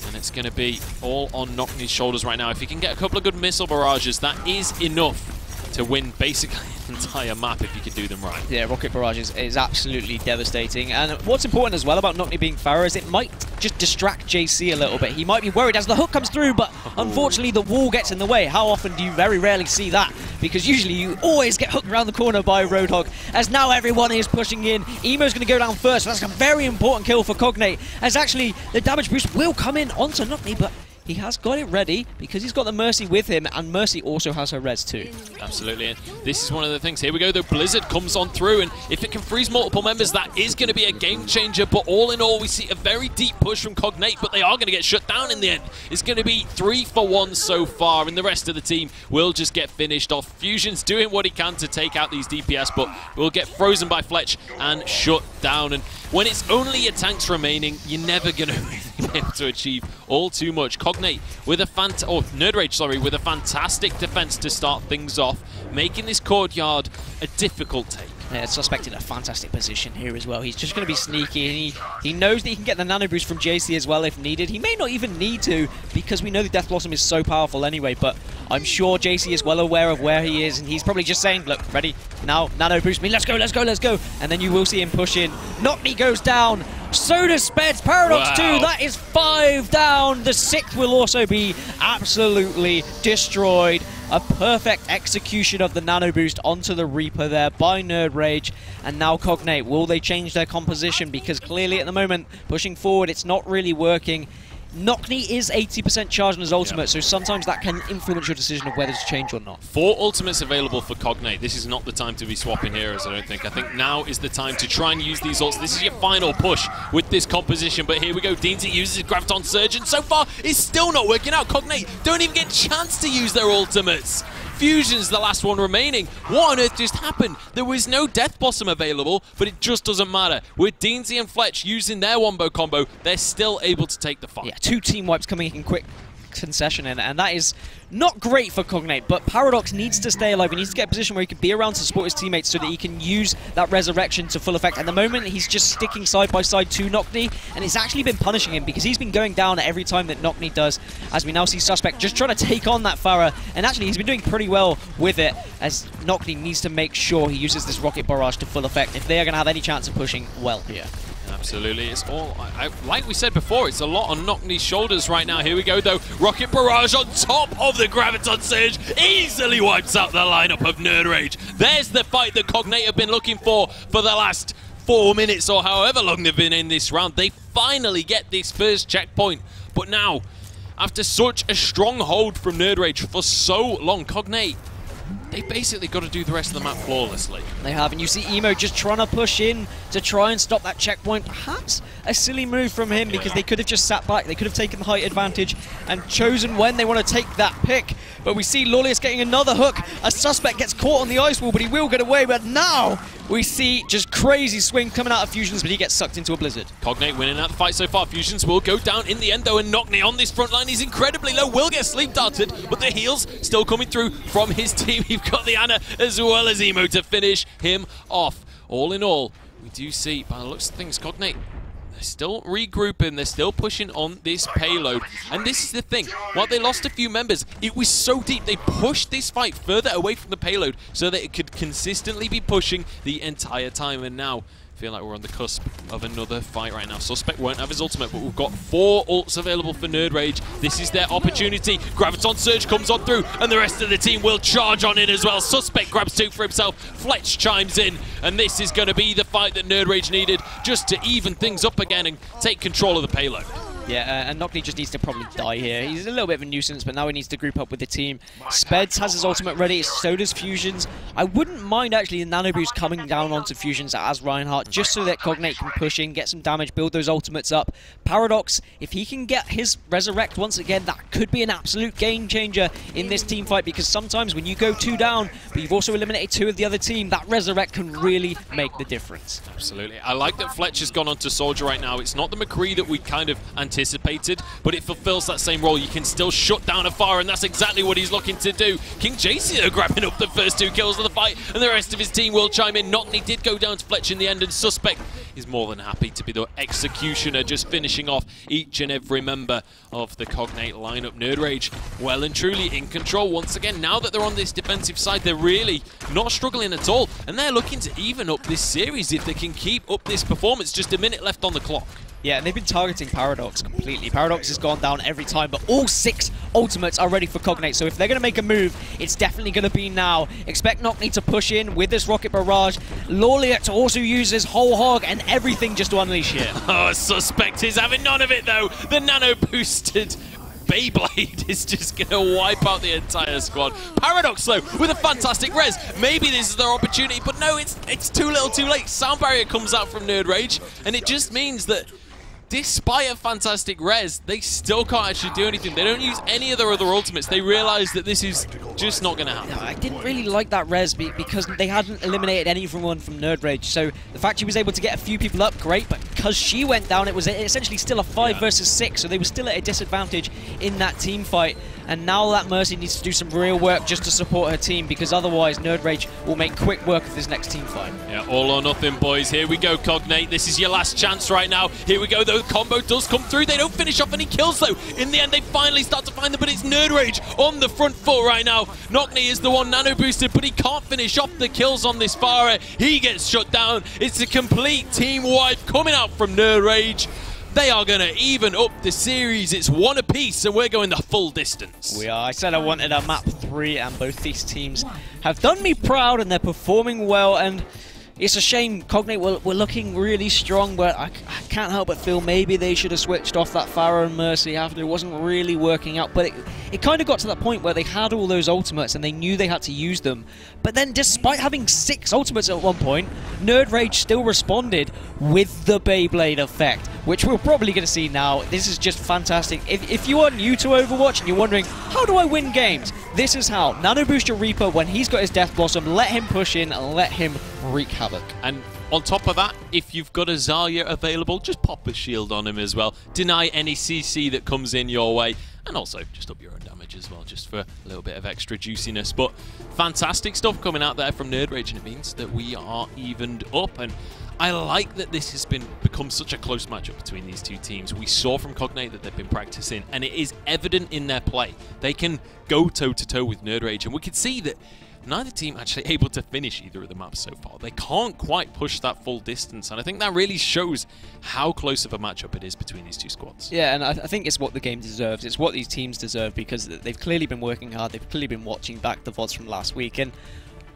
And it's going to be all on Cognate's shoulders right now. If he can get a couple of good missile barrages, that is enough to win basically the entire map if you could do them right. Yeah, rocket barrages is absolutely devastating. And what's important as well about Cognate being Pharah is it might just distract JC a little bit. He might be worried as the hook comes through, but unfortunately the wall gets in the way. How often do you very rarely see that? Because usually you always get hooked around the corner by Roadhog, as now everyone is pushing in. Emo's going to go down first, so that's a very important kill for Cognate, as actually the damage boost will come in onto Cognate, but he has got it ready because he's got the Mercy with him, and Mercy also has her res too. Absolutely, and this is one of the things. Here we go, the Blizzard comes on through, and if it can freeze multiple members, that is going to be a game changer. But all in all, we see a very deep push from Cognate, but they are going to get shut down in the end. It's going to be 3 for 1 so far, and the rest of the team will just get finished off. Fusion's doing what he can to take out these DPS, but will get frozen by Fletch and shut down. And when it's only your tanks remaining, you're never going to really be able to achieve all too much. Cognate with a nerdRage, sorry, with a fantastic defense to start things off, making this courtyard a difficult take. Yeah, Suspect in a fantastic position here as well. He's just going to be sneaky, and he knows that he can get the nano boost from JC as well if needed. He may not even need to, because we know the Death Blossom is so powerful anyway, but I'm sure JC is well aware of where he is, and he's probably just saying, look, ready, now, nano boost me, let's go, let's go, let's go. And then you will see him push in. Cognate goes down. So does Speds. Paradox 2, that is 5 down. The 6th will also be absolutely destroyed. A perfect execution of the nano boost onto the Reaper there by nerdRage. And now Cognate, will they change their composition? Because clearly at the moment, pushing forward, it's not really working. Cognate is 80% charged on his ultimate, so sometimes that can influence your decision of whether to change or not. 4 ultimates available for Cognate. This is not the time to be swapping heroes, I don't think. I think now is the time to try and use these ults. This is your final push with this composition, but here we go. Deansy uses his Graviton Surge, and so far it's still not working out. Cognate don't even get a chance to use their ultimates. Fusion's the last one remaining. What on earth just happened? There was no Death Blossom available, but it just doesn't matter. With Deansy and Fletch using their wombo combo, they're still able to take the fight. Yeah, 2 team wipes coming in quick concession, and that is not great for Cognate, but Paradox needs to stay alive. He needs to get a position where he can be around to support his teammates so that he can use that resurrection to full effect. At the moment, he's just sticking side by side to Cognate, and it's actually been punishing him because he's been going down every time that Cognate does, as we now see Suspect just trying to take on that Pharah, and actually he's been doing pretty well with it, as Cognate needs to make sure he uses this rocket barrage to full effect if they are going to have any chance of pushing well here. Absolutely, it's all, like we said before, it's a lot on Cognate's shoulders right now. Here we go though, Rocket Barrage on top of the Graviton Surge, easily wipes out the lineup of nerdRage. There's the fight that Cognate have been looking for the last 4 minutes or however long they've been in this round. They finally get this first checkpoint, but now, after such a strong hold from nerdRage for so long, Cognate, they've basically got to do the rest of the map flawlessly. They have, and you see Emo just trying to push in to try and stop that checkpoint. Perhaps a silly move from him, because they could have just sat back, they could have taken the height advantage and chosen when they want to take that pick. But we see Lawlius getting another hook. A Suspect gets caught on the ice wall, but he will get away. But now we see just crazy swing coming out of Fusions, but he gets sucked into a Blizzard. Cognate winning out the fight so far. Fusions will go down in the end though, and Cognate on this front line is incredibly low, will get sleep darted, but the heals still coming through from his team. You've got the Ana as well as Emo to finish him off. All in all, we do see, by the looks of things, Cognate, they're still regrouping, they're still pushing on this payload. And this is the thing, while they lost a few members, it was so deep, they pushed this fight further away from the payload so that it could consistently be pushing the entire time. And now, I feel like we're on the cusp of another fight right now. Suspect won't have his ultimate, but we've got 4 ults available for nerdRage. This is their opportunity. Graviton Surge comes on through, and the rest of the team will charge on in as well. Suspect grabs 2 for himself. Fletch chimes in, and this is going to be the fight that nerdRage needed just to even things up again and take control of the payload. Yeah, and Cognate just needs to probably die here. He's a little bit of a nuisance, but now he needs to group up with the team. Speds has his ultimate ready, so does Fusions. I wouldn't mind actually the Nano Boost coming down onto Fusions as Reinhardt, just so that Cognate can push in, get some damage, build those ultimates up. Paradox, if he can get his Resurrect once again, that could be an absolute game changer in this team fight, because sometimes when you go 2 down, but you've also eliminated 2 of the other team, that Resurrect can really make the difference. Absolutely. I like that Fletcher's gone onto Soldier right now. It's not the McCree that we kind of anticipated, but it fulfills that same role. You can still shut down a fire, and that's exactly what he's looking to do. King JC grabbing up the first 2 kills of the fight, and the rest of his team will chime in. Knockney did go down to Fletcher in the end, and Suspect is more than happy to be the executioner, just finishing off each and every member of the Cognate lineup. nerdRage well and truly in control once again. Now that they're on this defensive side, they're really not struggling at all, and they're looking to even up this series if they can keep up this performance. Just a minute left on the clock. Yeah, and they've been targeting Paradox completely. Paradox has gone down every time, but all 6 ultimates are ready for Cognate. So if they're going to make a move, it's definitely going to be now. Expect Knockney to push in with this Rocket Barrage. Laureate to also use his whole hog and everything just to unleash here. Oh, Suspect is having none of it, though. The nano-boosted Beyblade is just going to wipe out the entire squad. Paradox, though, with a fantastic res. Maybe this is their opportunity, but no, it's too little too late. Sound Barrier comes out from nerdRage, and it just means that despite a fantastic res, they still can't actually do anything. They don't use any of their other ultimates. They realize that this is just not going to happen. No, I didn't really like that res because they hadn't eliminated anyone from nerdRage. So the fact she was able to get a few people up, great, but because she went down, it was essentially still a 5 versus 6, so they were still at a disadvantage in that team fight. And now that Mercy needs to do some real work just to support her team, because otherwise nerdRage will make quick work of this next team fight. Yeah, all or nothing, boys. Here we go, Cognate. This is your last chance right now. Here we go, though. The combo does come through. They don't finish off any kills, though. In the end, they finally start to find them, but it's nerdRage on the front foot right now. Knockney is the one nano-boosted, but he can't finish off the kills on this Pharah. He gets shut down. It's a complete team wipe coming out from nerdRage. They are going to even up the series. It's 1 apiece, and we're going the full distance. We are. I said I wanted a map 3, and both these teams have done me proud, and they're performing well. And it's a shame Cognate were looking really strong, but I can't help but feel maybe they should have switched off that Pharah and Mercy after it wasn't really working out. But it kind of got to that point where they had all those ultimates and they knew they had to use them. But then despite having 6 ultimates at one point, nerdRage still responded with the Beyblade effect, which we're probably going to see now. This is just fantastic. If you are new to Overwatch and you're wondering, how do I win games? This is how. Nano Boost your Reaper when he's got his Death Blossom, let him push in and let him wreak havoc. And on top of that, if you've got a Zarya available, just pop a shield on him as well. Deny any CC that comes in your way. And also, just up your own damage as well, just for a little bit of extra juiciness. But fantastic stuff coming out there from nerdRage, and it means that we are evened up. And I like that this has become such a close matchup between these two teams. We saw from Cognate that they've been practicing, and it is evident in their play. They can go toe-to-toe with nerdRage, and we can see that neither team actually able to finish either of the maps so far. They can't quite push that full distance, and I think that really shows how close of a matchup it is between these two squads. Yeah, and I think it's what the game deserves. It's what these teams deserve, because they've clearly been working hard. They've clearly been watching back the VODs from last week, and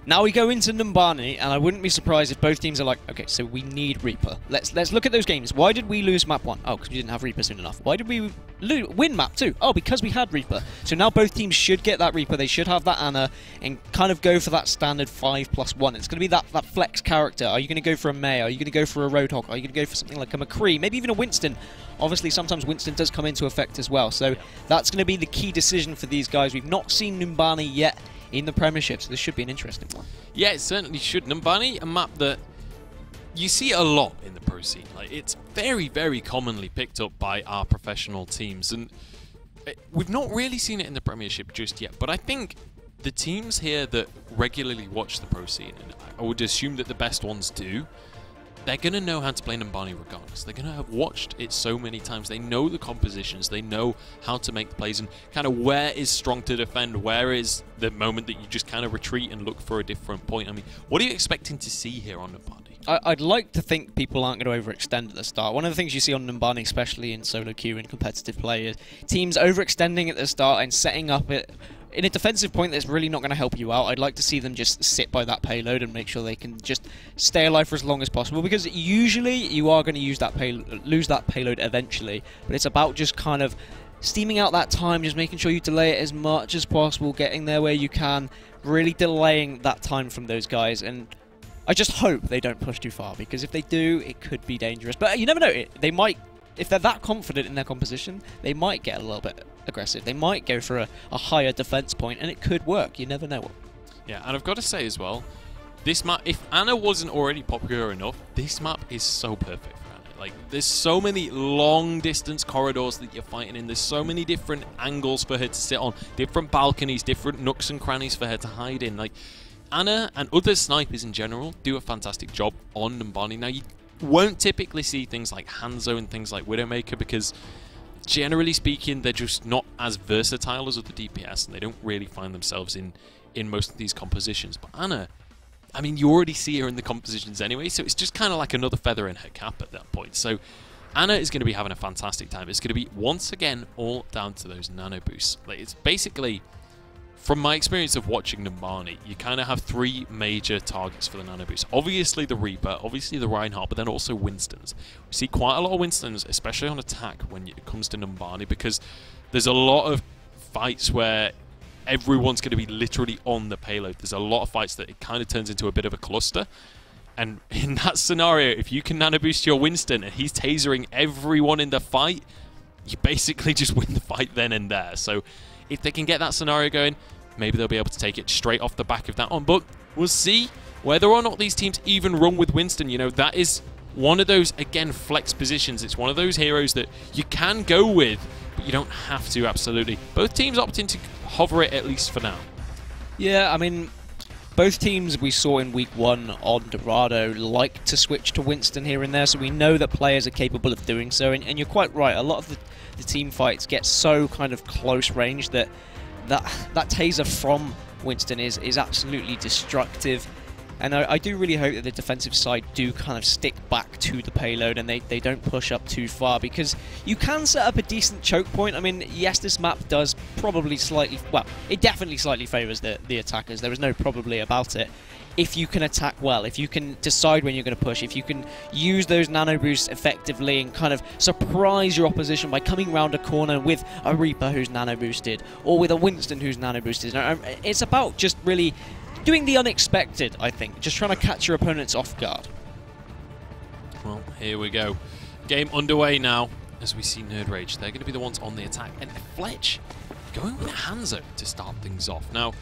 now we go into Numbani, and I wouldn't be surprised if both teams are like, okay, so we need Reaper. Let's look at those games. Why did we lose map 1? Oh, because we didn't have Reaper soon enough. Why did we win map 2? Oh, because we had Reaper. So now both teams should get that Reaper. They should have that Ana and kind of go for that standard 5+1. It's going to be that flex character. Are you going to go for a Mei? Are you going to go for a Roadhog? Are you going to go for something like a McCree? Maybe even a Winston. Obviously, sometimes Winston does come into effect as well. So that's going to be the key decision for these guys. We've not seen Numbani yet in the Premiership, so this should be an interesting one. Yeah, it certainly should. Numbani, a map that you see a lot in the pro scene. Like, it's very, very commonly picked up by our professional teams, and we've not really seen it in the Premiership just yet, but I think the teams here that regularly watch the pro scene, and I would assume that the best ones do, they're going to know how to play Numbani regardless. They're going to have watched it so many times. They know the compositions. They know how to make the plays and kind of where is strong to defend, where is the moment that you just kind of retreat and look for a different point. I mean, what are you expecting to see here on Numbani? I'd like to think people aren't going to overextend at the start. One of the things you see on Numbani, especially in solo queue and competitive play, is teams overextending at the start and setting up in a defensive point that's really not going to help you out. I'd like to see them just sit by that payload and make sure they can just stay alive for as long as possible, because usually you are going to lose that payload eventually, but it's about just kind of steaming out that time, just making sure you delay it as much as possible, getting there where you can, really delaying that time from those guys. And I just hope they don't push too far, because if they do, it could be dangerous. But you never know, they might, if they're that confident in their composition, they might get a little bit aggressive. They might go for a higher defense point, and it could work. You never know. Yeah, and I've got to say as well, this map, if Ana wasn't already popular enough, this map is so perfect for Ana. Like, there's so many long distance corridors that you're fighting in. There's so many different angles for her to sit on, different balconies, different nooks and crannies for her to hide in. Like, Ana and other snipers in general do a fantastic job on Numbani. Now, you won't typically see things like Hanzo and things like Widowmaker, because generally speaking, they're just not as versatile as other DPS, and they don't really find themselves in most of these compositions. But Ana, I mean, you already see her in the compositions anyway, so it's just kind of like another feather in her cap at that point. So Ana is going to be having a fantastic time. It's going to be, once again, all down to those nano boosts. Like, it's basically, from my experience of watching Numbani, you kind of have three major targets for the nano boost. Obviously the Reaper, obviously the Reinhardt, but then also Winstons. We see quite a lot of Winstons, especially on attack when it comes to Numbani, because there's a lot of fights where everyone's going to be literally on the payload. There's a lot of fights that it kind of turns into a bit of a cluster. And in that scenario, if you can nano boost your Winston and he's tasering everyone in the fight, you basically just win the fight then and there. So if they can get that scenario going, maybe they'll be able to take it straight off the back of that one. But we'll see whether or not these teams even run with Winston. You know, that is one of those, again, flex positions. It's one of those heroes that you can go with, but you don't have to, absolutely. Both teams opting to hover it, at least for now. Yeah, I mean, both teams we saw in week 1 on Dorado like to switch to Winston here and there, so we know that players are capable of doing so. And you're quite right, a lot of the team fights get so kind of close range that taser from Winston is absolutely destructive. And I do really hope that the defensive side do kind of stick back to the payload and they don't push up too far, because you can set up a decent choke point. I mean, yes, this map does probably slightly, well, it definitely slightly favours the attackers. There is no probably about it. If you can attack well, if you can decide when you're going to push, if you can use those nano boosts effectively and kind of surprise your opposition by coming round a corner with a Reaper who's nano boosted, or with a Winston who's nano boosted. It's about just really doing the unexpected, I think. Just trying to catch your opponents off guard. Well, here we go. Game underway now as we see nerdRage. They're going to be the ones on the attack. And Fletch going with Hanzo to start things off. Now,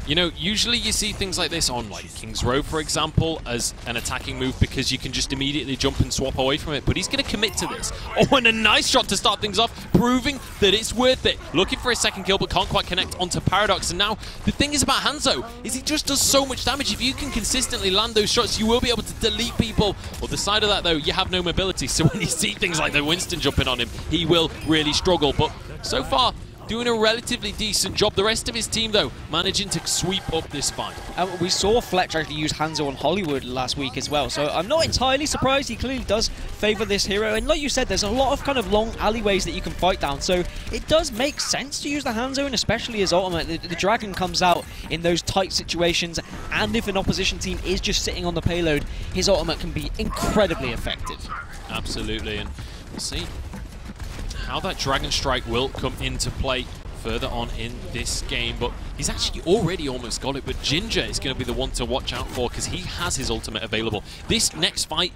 you know, usually you see things like this on, like, King's Row, for example, as an attacking move, because you can just immediately jump and swap away from it. But he's going to commit to this. Oh, and a nice shot to start things off, proving that it's worth it. Looking for a second kill, but can't quite connect onto Paradox. And now, the thing is about Hanzo, is he just does so much damage. If you can consistently land those shots, you will be able to delete people. On the side of that, though, you have no mobility. So when you see things like the Winston jumping on him, he will really struggle. But so far, doing a relatively decent job. The rest of his team, though, managing to sweep up this fight. We saw Fletch actually use Hanzo on Hollywood last week as well, so I'm not entirely surprised. He clearly does favour this hero, and like you said, there's a lot of kind of long alleyways that you can fight down, so it does make sense to use the Hanzo, and especially his ultimate. The Dragon comes out in those tight situations, and if an opposition team is just sitting on the payload, his ultimate can be incredibly effective. Absolutely, and we'll see how that Dragon Strike will come into play further on in this game. But he's actually already almost got it, but Ginger is going to be the one to watch out for, because he has his ultimate available. This next fight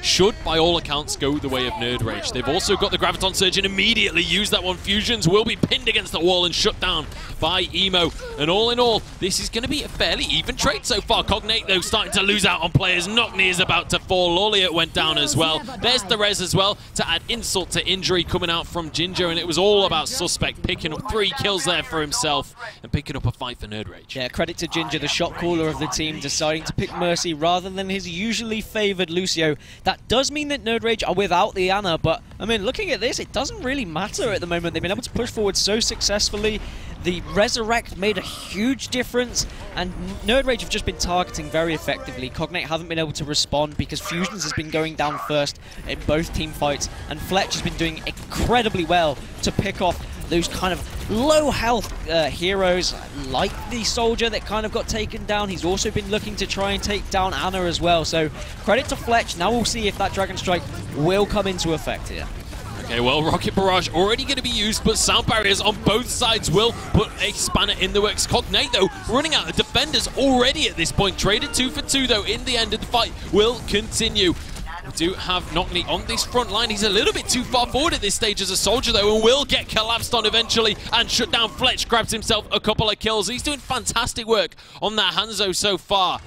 should, by all accounts, go the way of nerdRage. They've also got the Graviton Surge and immediately use that one. Fusions will be pinned against the wall and shut down by Emo. And all in all, this is going to be a fairly even trade so far. Cognate, though, starting to lose out on players. Knockney is about to fall. Loliot went down as well. There's the res as well to add insult to injury coming out from Ginger. And it was all about Suspect picking up 3 kills there for himself and picking up a fight for nerdRage. Yeah, credit to Ginger, the shot caller of the team, deciding to pick Mercy rather than his usually favoured Lucio. That does mean that nerdRage are without the Ana, but, I mean, looking at this, it doesn't really matter at the moment. They've been able to push forward so successfully. The Resurrect made a huge difference, and nerdRage have just been targeting very effectively. Cognate haven't been able to respond because Fusions has been going down first in both team fights, and Fletch has been doing incredibly well to pick off those kind of low health heroes like the Soldier that kind of got taken down. He's also been looking to try and take down Ana as well. So credit to Fletch. Now we'll see if that Dragon Strike will come into effect here. Okay, well, Rocket Barrage already going to be used, but Sound Barriers on both sides will put a spanner in the works. Cognate, though, running out of defenders already at this point. Traded 2 for 2, though, in the end of the fight will continue. We do have Cognate on this front line. He's a little bit too far forward at this stage as a Soldier, though, and will get collapsed on eventually and shut down. Fletch grabs himself a couple of kills. He's doing fantastic work on that Hanzo so far.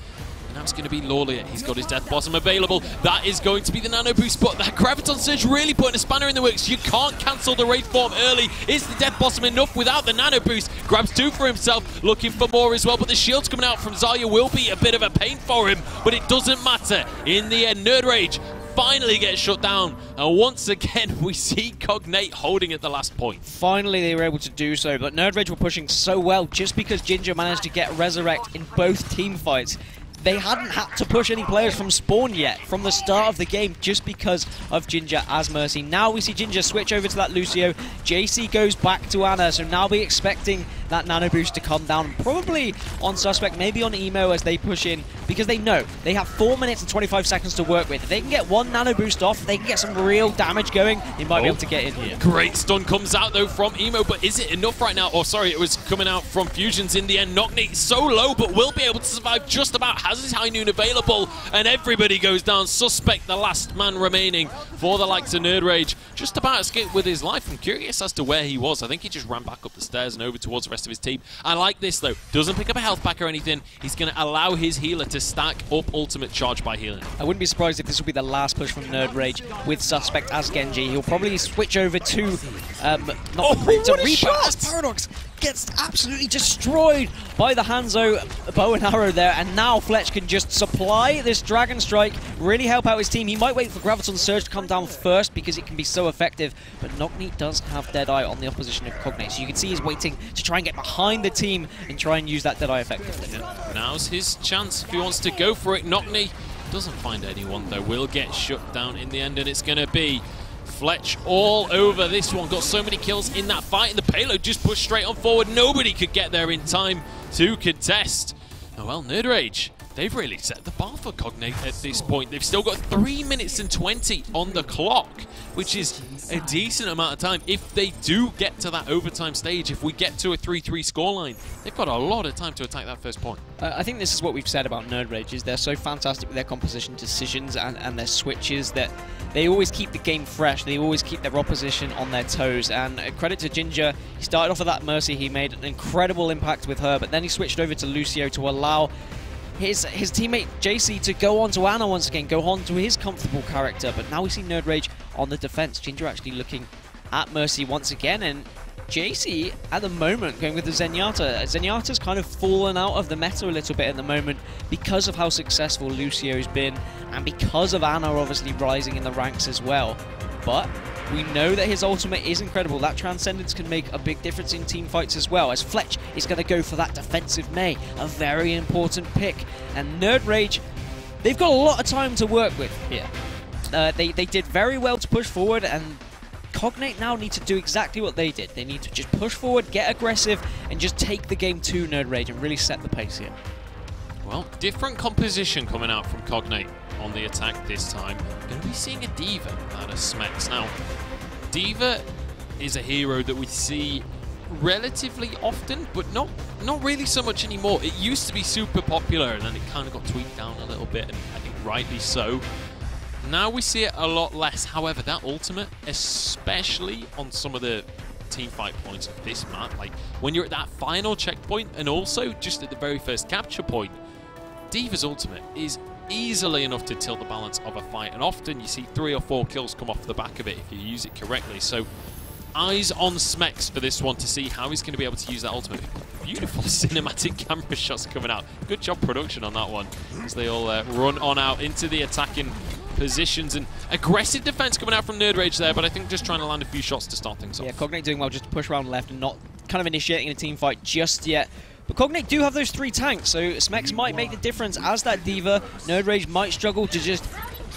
Now it's going to be Lawlier. He's got his Death Blossom available. That is going to be the Nano Boost, but that Graviton Surge really putting a spanner in the works. You can't cancel the Wraith form early. Is the Death Blossom enough without the Nano Boost? Grabs 2 for himself, looking for more as well, but the shields coming out from Zarya will be a bit of a pain for him, but it doesn't matter. In the end, nerdRage finally gets shut down, and once again we see Cognate holding at the last point. Finally they were able to do so, but nerdRage were pushing so well just because Ginger managed to get Resurrect in both team fights. They hadn't had to push any players from spawn yet from the start of the game just because of Ginger as Mercy. Now we see Ginger switch over to that Lucio. JC goes back to Ana, so now we're expecting that Nano Boost to come down, probably on Suspect, maybe on Emo as they push in, because they know they have 4 minutes and 25 seconds to work with. If they can get one Nano Boost off, they can get some real damage going, they might be able to get in here. Great stun comes out though from Emo, but is it enough right now? Oh, sorry, it was coming out from Fusions in the end. Cognate so low, but will be able to survive just about, has his High Noon available, and everybody goes down. Suspect, the last man remaining for the likes of nerdRage, just about escaped with his life. I'm curious as to where he was. I think he just ran back up the stairs and over towards the rest of his team. I like this though, doesn't pick up a health pack or anything. He's going to allow his healer to stack up ultimate charge by healing. I wouldn't be surprised if this will be the last push from nerdRage with Suspect as Genji. He'll probably switch over to Reaper as Paradox gets absolutely destroyed by the Hanzo bow and arrow there, and now Fletch can just supply this Dragon Strike, really help out his team. He might wait for Graviton Surge to come down first because it can be so effective, but Cognate does have Deadeye on the opposition of Cognate, so you can see he's waiting to try and get behind the team and try and use that Deadeye effectively. Now's his chance if he wants to go for it. Cognate doesn't find anyone though, will get shut down in the end, and it's going to be Fletch all over this one. Got so many kills in that fight, and the payload just pushed straight on forward. Nobody could get there in time to contest. Oh well, nerdRage, they've really set the bar for Cognate at this point. They've still got 3 minutes and 20 on the clock, which is a decent amount of time. If they do get to that overtime stage, if we get to a 3-3 scoreline, they've got a lot of time to attack that first point. I think this is what we've said about nerdRage, is they're so fantastic with their composition decisions and their switches that they always keep the game fresh. They always keep their opposition on their toes. And credit to Ginger, he started off with that Mercy. He made an incredible impact with her, but then he switched over to Lucio to allow his teammate JC to go on to Ana once again, go on to his comfortable character. But now we see nerdRage on the defense. Ginger actually looking at Mercy once again, and JC at the moment going with the Zenyatta. Zenyatta's kind of fallen out of the meta a little bit at the moment because of how successful Lucio's been, and because of Ana obviously rising in the ranks as well. But we know that his ultimate is incredible. That Transcendence can make a big difference in team fights as well, as Fletch is going to go for that defensive Mei, a very important pick. And nerdRage, they've got a lot of time to work with here. They did very well to push forward, and Cognate now need to do exactly what they did. They need to just push forward, get aggressive, and just take the game to nerdRage and really set the pace here. Well, different composition coming out from Cognate on the attack this time. Going to be seeing a D.Va out of Smex. Now, D.Va is a hero that we see relatively often, but not really so much anymore. It used to be super popular, and then it kind of got tweaked down a little bit, and I think rightly so. Now we see it a lot less. However, that ultimate, especially on some of the team fight points of this map, like when you're at that final checkpoint and also just at the very first capture point, D.Va's ultimate is easily enough to tilt the balance of a fight, and often you see 3 or 4 kills come off the back of it if you use it correctly. So eyes on Smex for this one to see how he's going to be able to use that ultimate. Beautiful cinematic camera shots coming out. Good job production on that one as they all run on out into the attacking positions, and aggressive defense coming out from nerdRage there, but I think just trying to land a few shots to start things off. Yeah, Cognate doing well just to push around left and not kind of initiating a team fight just yet. But Cognate do have those 3 tanks, so Smex might make the difference as that D.Va. nerdRage might struggle to just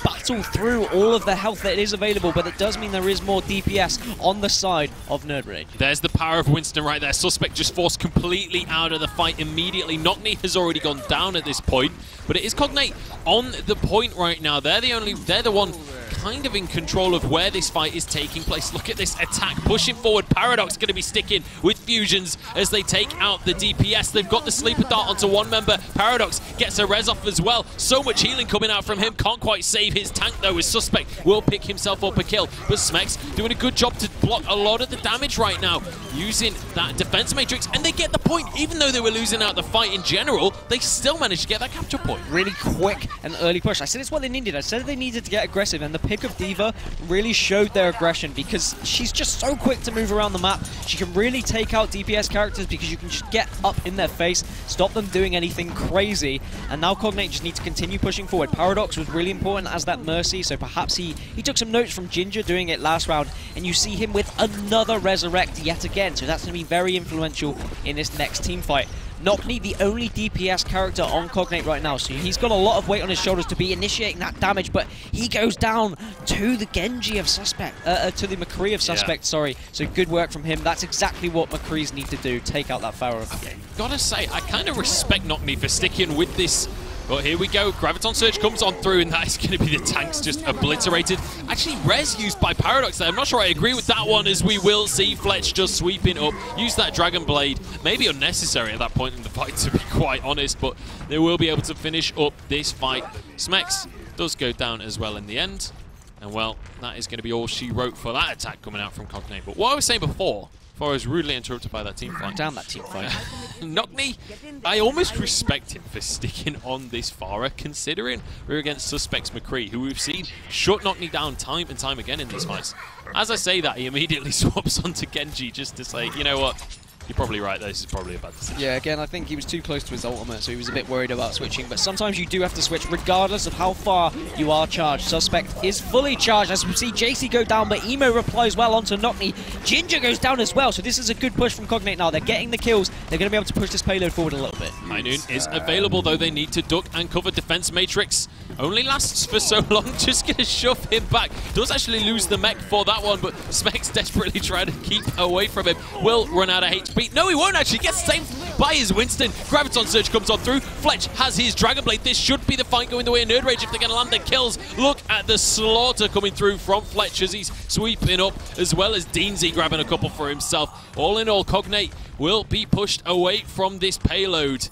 battle through all of the health that is available, but it does mean there is more DPS on the side of nerdRage. There's the power of Winston right there. Suspect just forced completely out of the fight immediately. Cognate has already gone down at this point, but it is Cognate on the point right now. They're the one kind of in control of where this fight is taking place. Look at this attack pushing forward. Paradox going to be sticking with fusions as they take out the DPS. They've got the sleeper dart onto one member. Paradox gets a res off as well. So much healing coming out from him. Can't quite save his tank though. His Suspect will pick himself up a kill, but Smex doing a good job to block a lot of the damage right now using that defense matrix, and they get the point. Even though they were losing out the fight in general, they still managed to get that capture point. Really quick and early push. I said it's what they needed. I said they needed to get aggressive, and the pick of D.Va really showed their aggression because she's just so quick to move around the map. She can really take out DPS characters because you can just get up in their face, stop them doing anything crazy, and now Cognate just need to continue pushing forward. Paradox was really important as that Mercy, so perhaps he took some notes from Ginger doing it last round, and you see him with another Resurrect yet again, so that's going to be very influential in this next team fight. Knockney, the only DPS character on Cognate right now, so he's got a lot of weight on his shoulders to be initiating that damage, but he goes down to the Genji of Suspect, to the McCree of Suspect, sorry. So good work from him. That's exactly what McCree's need to do, take out that Pharaoh. Okay, gotta say, I kind of respect Knockney for sticking with this. But here we go, Graviton Surge comes on through, and that is going to be the tanks just obliterated. Actually, res used by Paradox there. I'm not sure I agree with that one, as we will see Fletch just sweeping up. Use that Dragon Blade. Maybe unnecessary at that point in the fight, to be quite honest, but they will be able to finish up this fight. Smex does go down as well in the end. And, well, that is going to be all she wrote for that attack coming out from Cognate. But what I was saying before I was rudely interrupted by that team fight. Down that team fight. Knockney, I almost respect him for sticking on this Pharah, considering we're against Suspects McCree, who we've seen shut Knockney down time and time again in these fights. As I say that, he immediately swaps onto Genji just to say, you know what, you're probably right, this is probably a bad decision. Yeah, again, I think he was too close to his ultimate, so he was a bit worried about switching. But sometimes you do have to switch, regardless of how far you are charged. Suspect is fully charged, as we see JC go down, but Emo replies well onto Knockney. Ginger goes down as well, so this is a good push from Cognate now. They're getting the kills. They're going to be able to push this payload forward a little bit. High Noon is available, though they need to duck and cover defense matrix. Only lasts for so long, just going to shove him back. Does actually lose the mech for that one, but Smex desperately trying to keep away from him. Will run out of HP. No, he won't actually. Gets saved by his Winston. Graviton Surge comes on through. Fletch has his Dragon Blade. This should be the fight going the way of nerdRage if they're going to land the kills. Look at the slaughter coming through from Fletch as he's sweeping up, as well as Deansy grabbing a couple for himself. All in all, Cognate will be pushed away from this payload.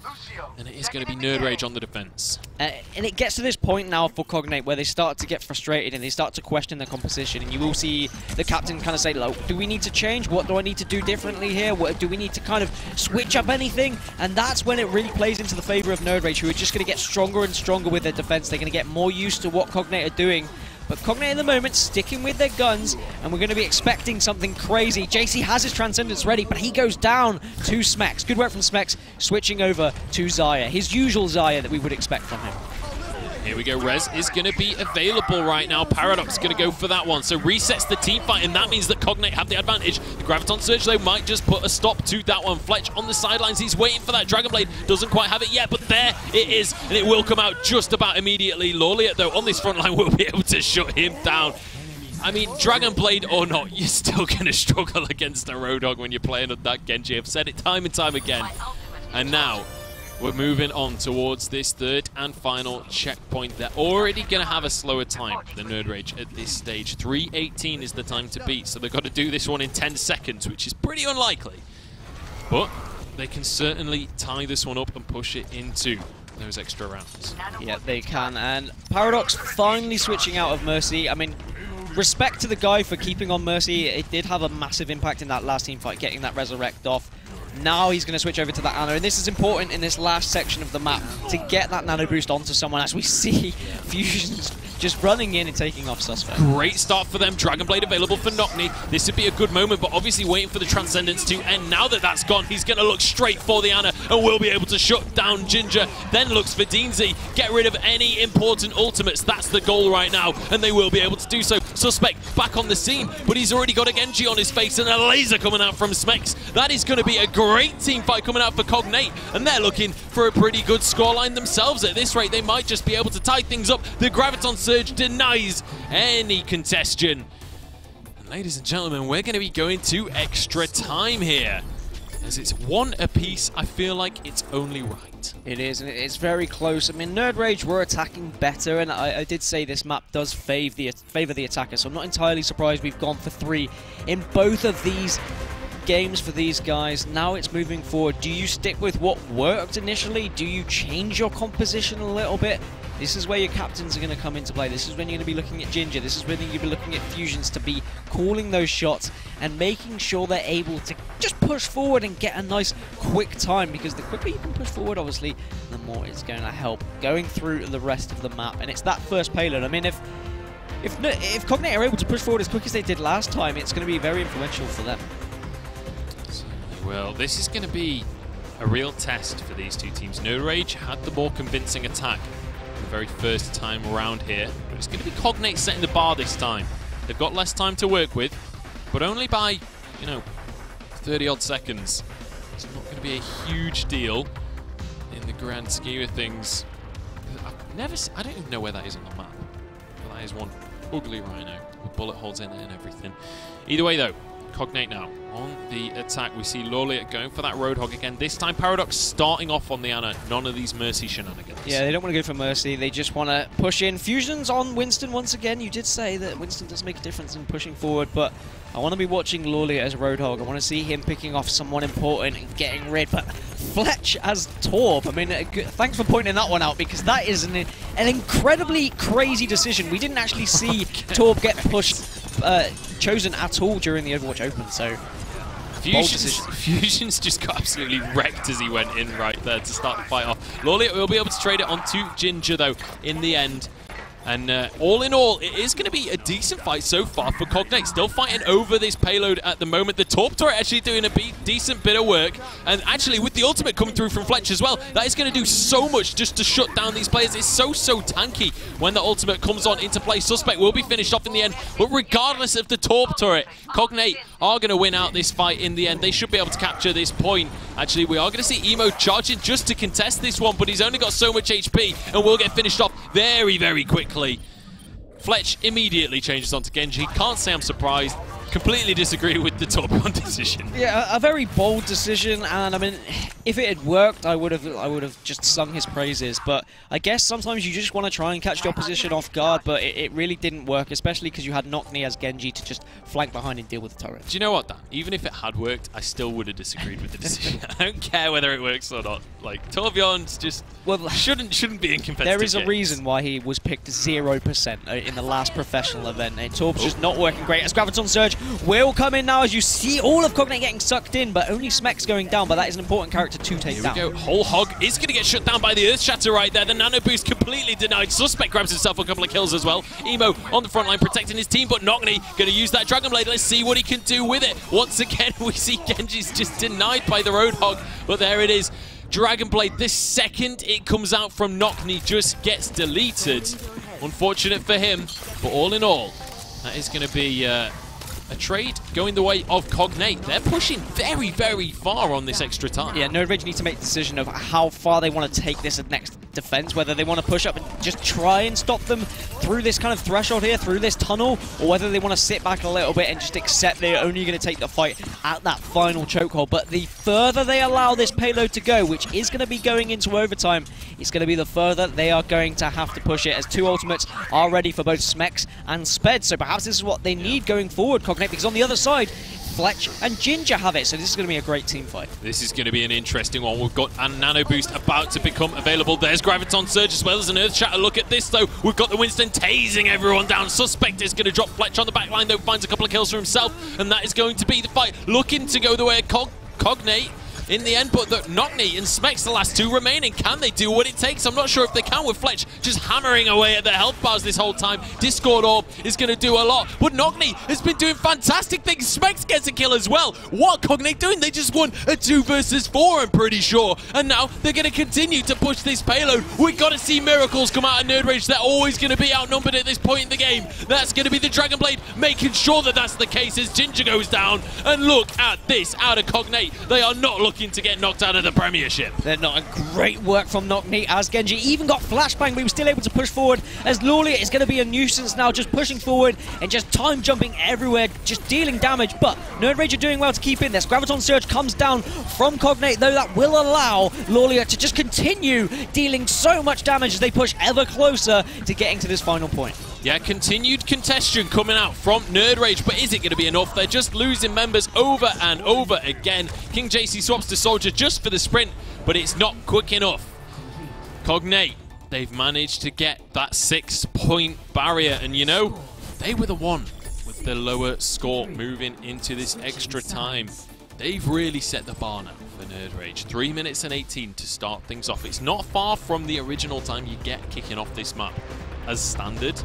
And it is going to be nerdRage on the defense. And it gets to this point now for Cognate where they start to get frustrated and they start to question their composition. And you will see the captain kind of say, look, do we need to change? What do I need to do differently here? Do we need to kind of switch up anything? And that's when it really plays into the favor of nerdRage, who are just going to get stronger and stronger with their defense. They're going to get more used to what Cognate are doing. But Cognate at the moment sticking with their guns, and we're going to be expecting something crazy. JC has his Transcendence ready, but he goes down to Smex. Good work from Smex, switching over to Xayah, his usual Xayah that we would expect from him. Here we go, Res is going to be available right now. Paradox going to go for that one. So resets the team fight, and that means that Cognate have the advantage. The Graviton Surge, though, might just put a stop to that one. Fletch on the sidelines, he's waiting for that Dragon Blade. Doesn't quite have it yet, but there it is, and it will come out just about immediately. Lorliet, though, on this front line will be able to shut him down. I mean, Dragon Blade or not, you're still going to struggle against a Roadhog when you're playing on that Genji. I've said it time and time again. And now we're moving on towards this third and final checkpoint. They're already going to have a slower time than nerdRage at this stage. 3:18 is the time to beat, so they've got to do this one in 10 seconds, which is pretty unlikely. But they can certainly tie this one up and push it into those extra rounds. Yeah, they can. And Paradox finally switching out of Mercy. I mean, respect to the guy for keeping on Mercy. It did have a massive impact in that last team fight, getting that Resurrect off. Now he's going to switch over to that Nano, and this is important in this last section of the map to get that Nano boost onto someone, as we see Fusions just running in and taking off Suspect. Great start for them. Dragon Blade available for Knockney. This would be a good moment, but obviously waiting for the Transcendence to end. Now that that's gone, he's going to look straight for the Ana and will be able to shut down Ginger. Then looks for Deansy. Get rid of any important ultimates. That's the goal right now, and they will be able to do so. Suspect back on the scene, but he's already got a Genji on his face and a laser coming out from Smex. That is going to be a great team fight coming out for Cognate, and they're looking for a pretty good scoreline themselves. At this rate, they might just be able to tie things up. The Graviton Surge denies any contestation. And ladies and gentlemen, we're going to be going to extra time here. As it's one apiece, I feel like it's only right. It is, and it's very close. I mean, nerdRage were attacking better, and I did say this map does favour the attacker, so I'm not entirely surprised we've gone for 3 in both of these games for these guys. Now it's moving forward. Do you stick with what worked initially? Do you change your composition a little bit? This is where your captains are going to come into play. This is when you're going to be looking at Ginger. This is when you're going to be looking at Fusions to be calling those shots and making sure they're able to just push forward and get a nice quick time, because the quicker you can push forward, obviously, the more it's going to help going through the rest of the map. And it's that first payload. I mean, if Cognate are able to push forward as quick as they did last time, it's going to be very influential for them. Certainly will. This is going to be a real test for these two teams. nerdRage had the more convincing attack the very first time around here, but it's going to be Cognate setting the bar this time. They've got less time to work with, but only by, 30-odd seconds. It's not going to be a huge deal in the grand scheme of things. I don't even know where that is on the map. But that is one ugly rhino with bullet holes in it and everything. Either way, though, Cognate now on the attack. We see Loliet going for that Roadhog again. This time Paradox starting off on the Ana. None of these Mercy shenanigans. Yeah, they don't want to go for Mercy. They just want to push in. Fusions on Winston once again. You did say that Winston does make a difference in pushing forward, but I want to be watching Loliet as Roadhog. I want to see him picking off someone important and getting rid. But Fletch as Torb, I mean, thanks for pointing that one out, because that is an incredibly crazy decision. We didn't actually see Torb get pushed, chosen at all during the Overwatch Open, so Fusions just got absolutely wrecked as he went in right there to start the fight off. Loliet will be able to trade it onto Ginger, though, in the end. And all in all, it is going to be a decent fight so far for Cognate. Still fighting over this payload at the moment. The Torp turret actually doing a decent bit of work. And actually, with the ultimate coming through from Fletch as well, that is going to do so much just to shut down these players. It's so tanky when the ultimate comes on into play. Suspect will be finished off in the end. But regardless of the Torp turret, Cognate are going to win out this fight in the end. They should be able to capture this point. Actually, we are going to see Emo charging just to contest this one, but he's only got so much HP and will get finished off very, very quickly. Fletch immediately changes onto Genji. Can't say I'm surprised. Completely disagree with the top one decision. Yeah, a very bold decision, and I mean, if it had worked, I would have just sung his praises. But I guess sometimes you just want to try and catch the opposition off guard, but it really didn't work, especially because you had Cognate as Genji to just flank behind and deal with the turret. Do you know what, Dan? Even if it had worked, I still would have disagreed with the decision. I don't care whether it works or not. Like, Torbjorn's just shouldn't be in competitive There is a games. reason why he was picked 0% in the last professional event, and Torb's just not working great as Graviton Surge will come in now, as you see all of Cognate getting sucked in, but only Smek's going down, but that is an important character to take down. Here we go. Whole Hog is going to get shut down by the Earth Shatter right there. The Nano Boost completely denied. Suspect grabs himself a couple of kills as well. Emo on the front line protecting his team, but Cognate going to use that Dragon Blade. Let's see what he can do with it. Once again, we see Genji's just denied by the Roadhog, but there it is. Dragon Blade, the second it comes out from Cognate, just gets deleted. Unfortunate for him, but all in all, that is going to be a trade going the way of Cognate. They're pushing very, very far on this extra time. Yeah, nerdRage need to make a decision of how far they want to take this next defense, whether they want to push up and just try and stop them through this kind of threshold here, through this tunnel, or whether they want to sit back a little bit and just accept they're only going to take the fight at that final chokehold. But the further they allow this payload to go, which is going to be going into overtime, it's going to be the further they are going to have to push it, as 2 ultimates are ready for both Smeks and Sped. So perhaps this is what they need going forward, Cognate, because on the other side, Fletch and Ginger have it, so this is going to be a great team fight. This is going to be an interesting one. We've got a Nano Boost about to become available. There's Graviton Surge as well as an Earth Shatter. Look at this, though. We've got the Winston tasing everyone down. Suspect is going to drop Fletch on the back line, though, finds a couple of kills for himself, and that is going to be the fight. Looking to go the way of Cognate in the end, but Cognate and Smeks, the last 2 remaining. Can they do what it takes? I'm not sure if they can, with Fletch just hammering away at their health bars this whole time. Discord Orb is going to do a lot, but Cognate has been doing fantastic things. Smeks gets a kill as well. What Cognate doing? They just won a 2 versus 4, I'm pretty sure, and now they're going to continue to push this payload. We've got to see miracles come out of nerdRage. They're always going to be outnumbered at this point in the game. That's going to be the Dragon Blade, making sure that that's the case as Ginger goes down. And look at this out of Cognate. They are not looking looking to get knocked out of the Premiership. They're not a great work from Cognate as Genji even got flashbang, but he was still able to push forward as Lawlia is going to be a nuisance now, just pushing forward and just time jumping everywhere, just dealing damage. But nerdRage are doing well to keep in this. Graviton Surge comes down from Cognate, though that will allow Lawlia to just continue dealing so much damage as they push ever closer to getting to this final point. Yeah, continued contention coming out from nerdRage, but is it going to be enough? They're just losing members over and over again. King JC swaps to Soldier just for the sprint, but it's not quick enough. Cognate, they've managed to get that 6-point barrier, and you know, they were the one with the lower score moving into this extra time. They've really set the bar now for nerdRage. 3 minutes and 18 to start things off. It's not far from the original time you get kicking off this map as standard.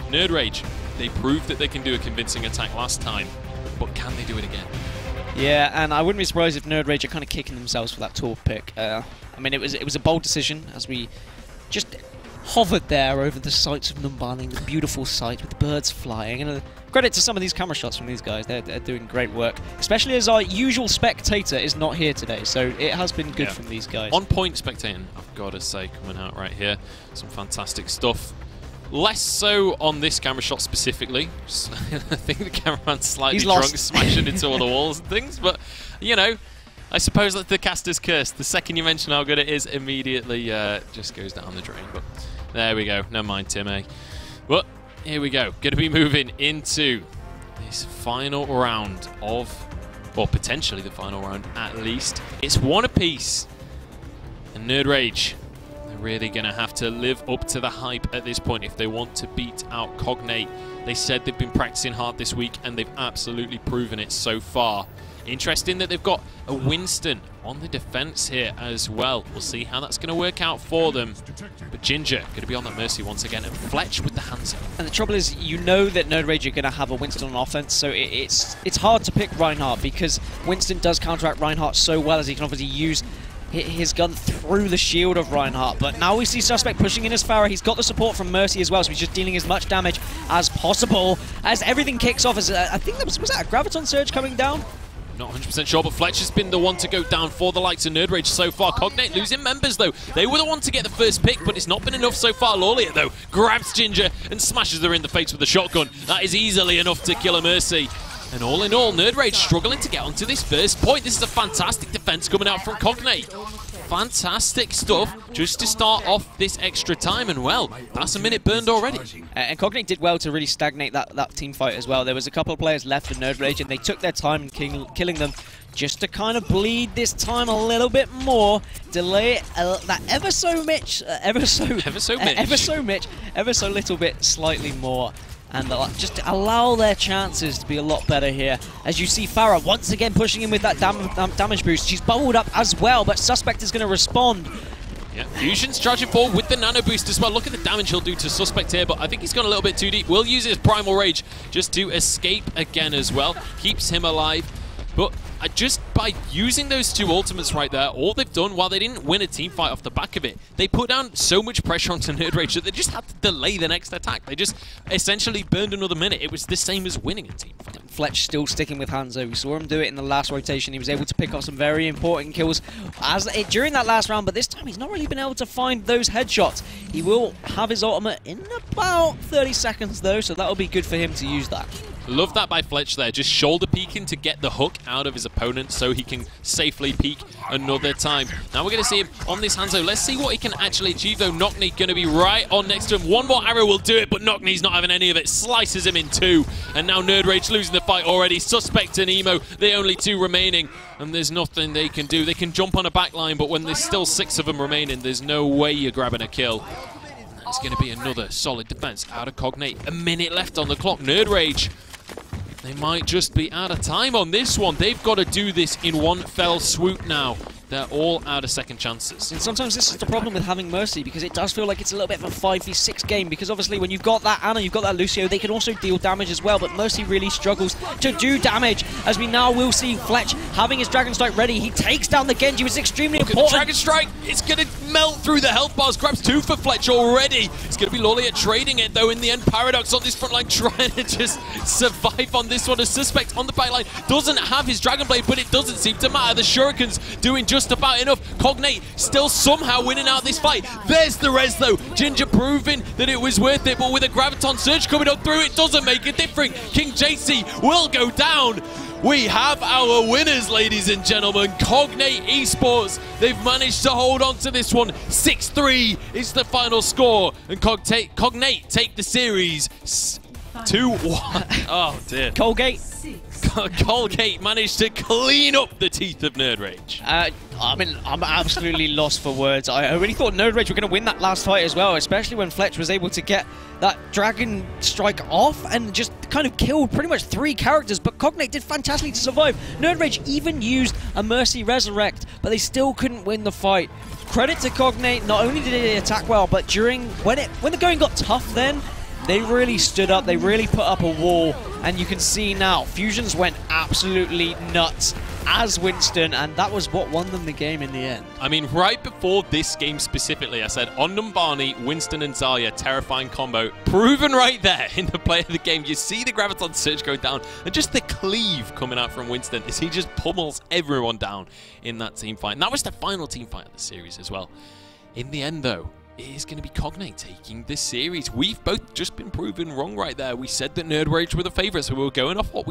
nerdRage, they proved that they can do a convincing attack last time, but can they do it again? Yeah, and I wouldn't be surprised if nerdRage are kind of kicking themselves for that top pick. I mean, it was a bold decision as we just hovered there over the sights of Numbani, the beautiful sight with the birds flying. And credit to some of these camera shots from these guys. They're doing great work, especially as our usual spectator is not here today. So it has been good from these guys. On point spectating, I've got to say, coming out right here. Some fantastic stuff. Less so on this camera shot specifically. I think the cameraman's slightly drunk, smashing into all the walls and things. But, you know, I suppose that's the caster's curse. The second you mention how good it is, immediately just goes down the drain. But there we go. Never mind, Tim, eh? But here we go. Going to be moving into this final round of, or potentially the final round at least. It's one apiece. And nerdRage, they're really going to have to live up to the hype at this point if they want to beat out Cognate. They said they've been practicing hard this week, and they've absolutely proven it so far. Interesting that they've got a Winston on the defense here as well. We'll see how that's going to work out for them. But Ginger going to be on that Mercy once again, and Fletch with the hands up. And the trouble is, you know that nerdRage are going to have a Winston on offense, so it's hard to pick Reinhardt because Winston does counteract Reinhardt so well, as he can obviously use his gun through the shield of Reinhardt. But now we see Suspect pushing in as Farah. He's got the support from Mercy as well, so he's just dealing as much damage as possible as everything kicks off. As I think that was that a Graviton Surge coming down? Not 100% sure, but Fletch has been the one to go down for the likes of nerdRage so far. Cognate losing members, though. They were the one to get the first pick, but it's not been enough so far. Lawlia, though, grabs Ginger and smashes her in the face with a shotgun. That is easily enough to kill a Mercy. And all in all, nerdRage struggling to get onto this first point. This is a fantastic defense coming out from Cognate. Fantastic stuff just to start off this extra time, and well, that's a minute burned already. And Cognate did well to really stagnate that team fight as well. There was a couple of players left for nerdRage, and they took their time in killing them just to kind of bleed this time a little bit more, delay it that ever so little bit slightly more. And just allow their chances to be a lot better here. As you see Farah once again pushing in with that damage boost. She's bubbled up as well, but Suspect is going to respond. Yeah, Fusion's charging forward with the nano boost as well. Look at the damage he'll do to Suspect here, but I think he's gone a little bit too deep. Will use his Primal Rage just to escape again as well. Keeps him alive. But just by using those two ultimates right there, all they've done, while they didn't win a team fight off the back of it, they put down so much pressure onto nerdRage that they just had to delay the next attack. They just essentially burned another minute. It was the same as winning a team fight. Fletch still sticking with Hanzo. We saw him do it in the last rotation. He was able to pick up some very important kills during that last round, but this time he's not really been able to find those headshots. He will have his ultimate in about 30 seconds though, so that'll be good for him to use that. Love that by Fletch there, just shoulder peeking to get the hook out of his opponent so he can safely peek another time. Now we're going to see him on this Hanzo. Let's see what he can actually achieve though. Cognate going to be right on next to him. One more arrow will do it, but Cognate's not having any of it. Slices him in two. And now nerdRage losing the fight already. Suspect and Emo, the only two remaining. And there's nothing they can do. They can jump on a backline, but when there's still 6 of them remaining, there's no way you're grabbing a kill. That's going to be another solid defense out of Cognate. A minute left on the clock. nerdRage, they might just be out of time on this one. They've got to do this in one fell swoop now. They're all out of second chances. And sometimes this is the problem with having Mercy, because it does feel like it's a little bit of a 5v6 game, because obviously when you've got that Ana, you've got that Lucio, they can also deal damage as well, but Mercy really struggles to do damage, as we now will see Fletch having his Dragon Strike ready. He takes down the Genji, which is extremely important. Dragon Strike, it's going to melt through the health bars. Grabs 2 for Fletch already. It's going to be Lawlier trading it, though. In the end, Paradox on this front line trying to just survive on this one. A Suspect on the back line doesn't have his Dragon Blade, but it doesn't seem to matter. The Shurikens doing just about enough. Cognate still somehow winning out this fight. There's the res, though. Ginger proving that it was worth it, but with a Graviton Surge coming up through, it doesn't make a difference. King JC will go down. We have our winners, ladies and gentlemen. Cognate Esports, they've managed to hold on to this one. 6-3 is the final score, and Cognate take the series 2-1. Oh, dear. Colgate. Colgate managed to clean up the teeth of nerdRage. I mean, I'm absolutely lost for words. I really thought nerdRage were going to win that last fight as well, especially when Fletch was able to get that Dragon Strike off and just kind of killed pretty much 3 characters, but Cognate did fantastically to survive. nerdRage even used a Mercy Resurrect, but they still couldn't win the fight. Credit to Cognate, not only did they attack well, but when the going got tough then, they really stood up, they really put up a wall, and you can see now, Fusions went absolutely nuts as Winston, and that was what won them the game in the end. I mean, right before this game specifically, I said, on Numbani, Winston and Zarya, terrifying combo, proven right there in the play of the game. You see the Graviton Surge go down, and just the cleave coming out from Winston as he just pummels everyone down in that team fight. And that was the final team fight of the series as well. In the end, though, it is going to be Cognate taking this series. We've both just been proven wrong right there. We said that nerdRage were the favourites, so we were going off what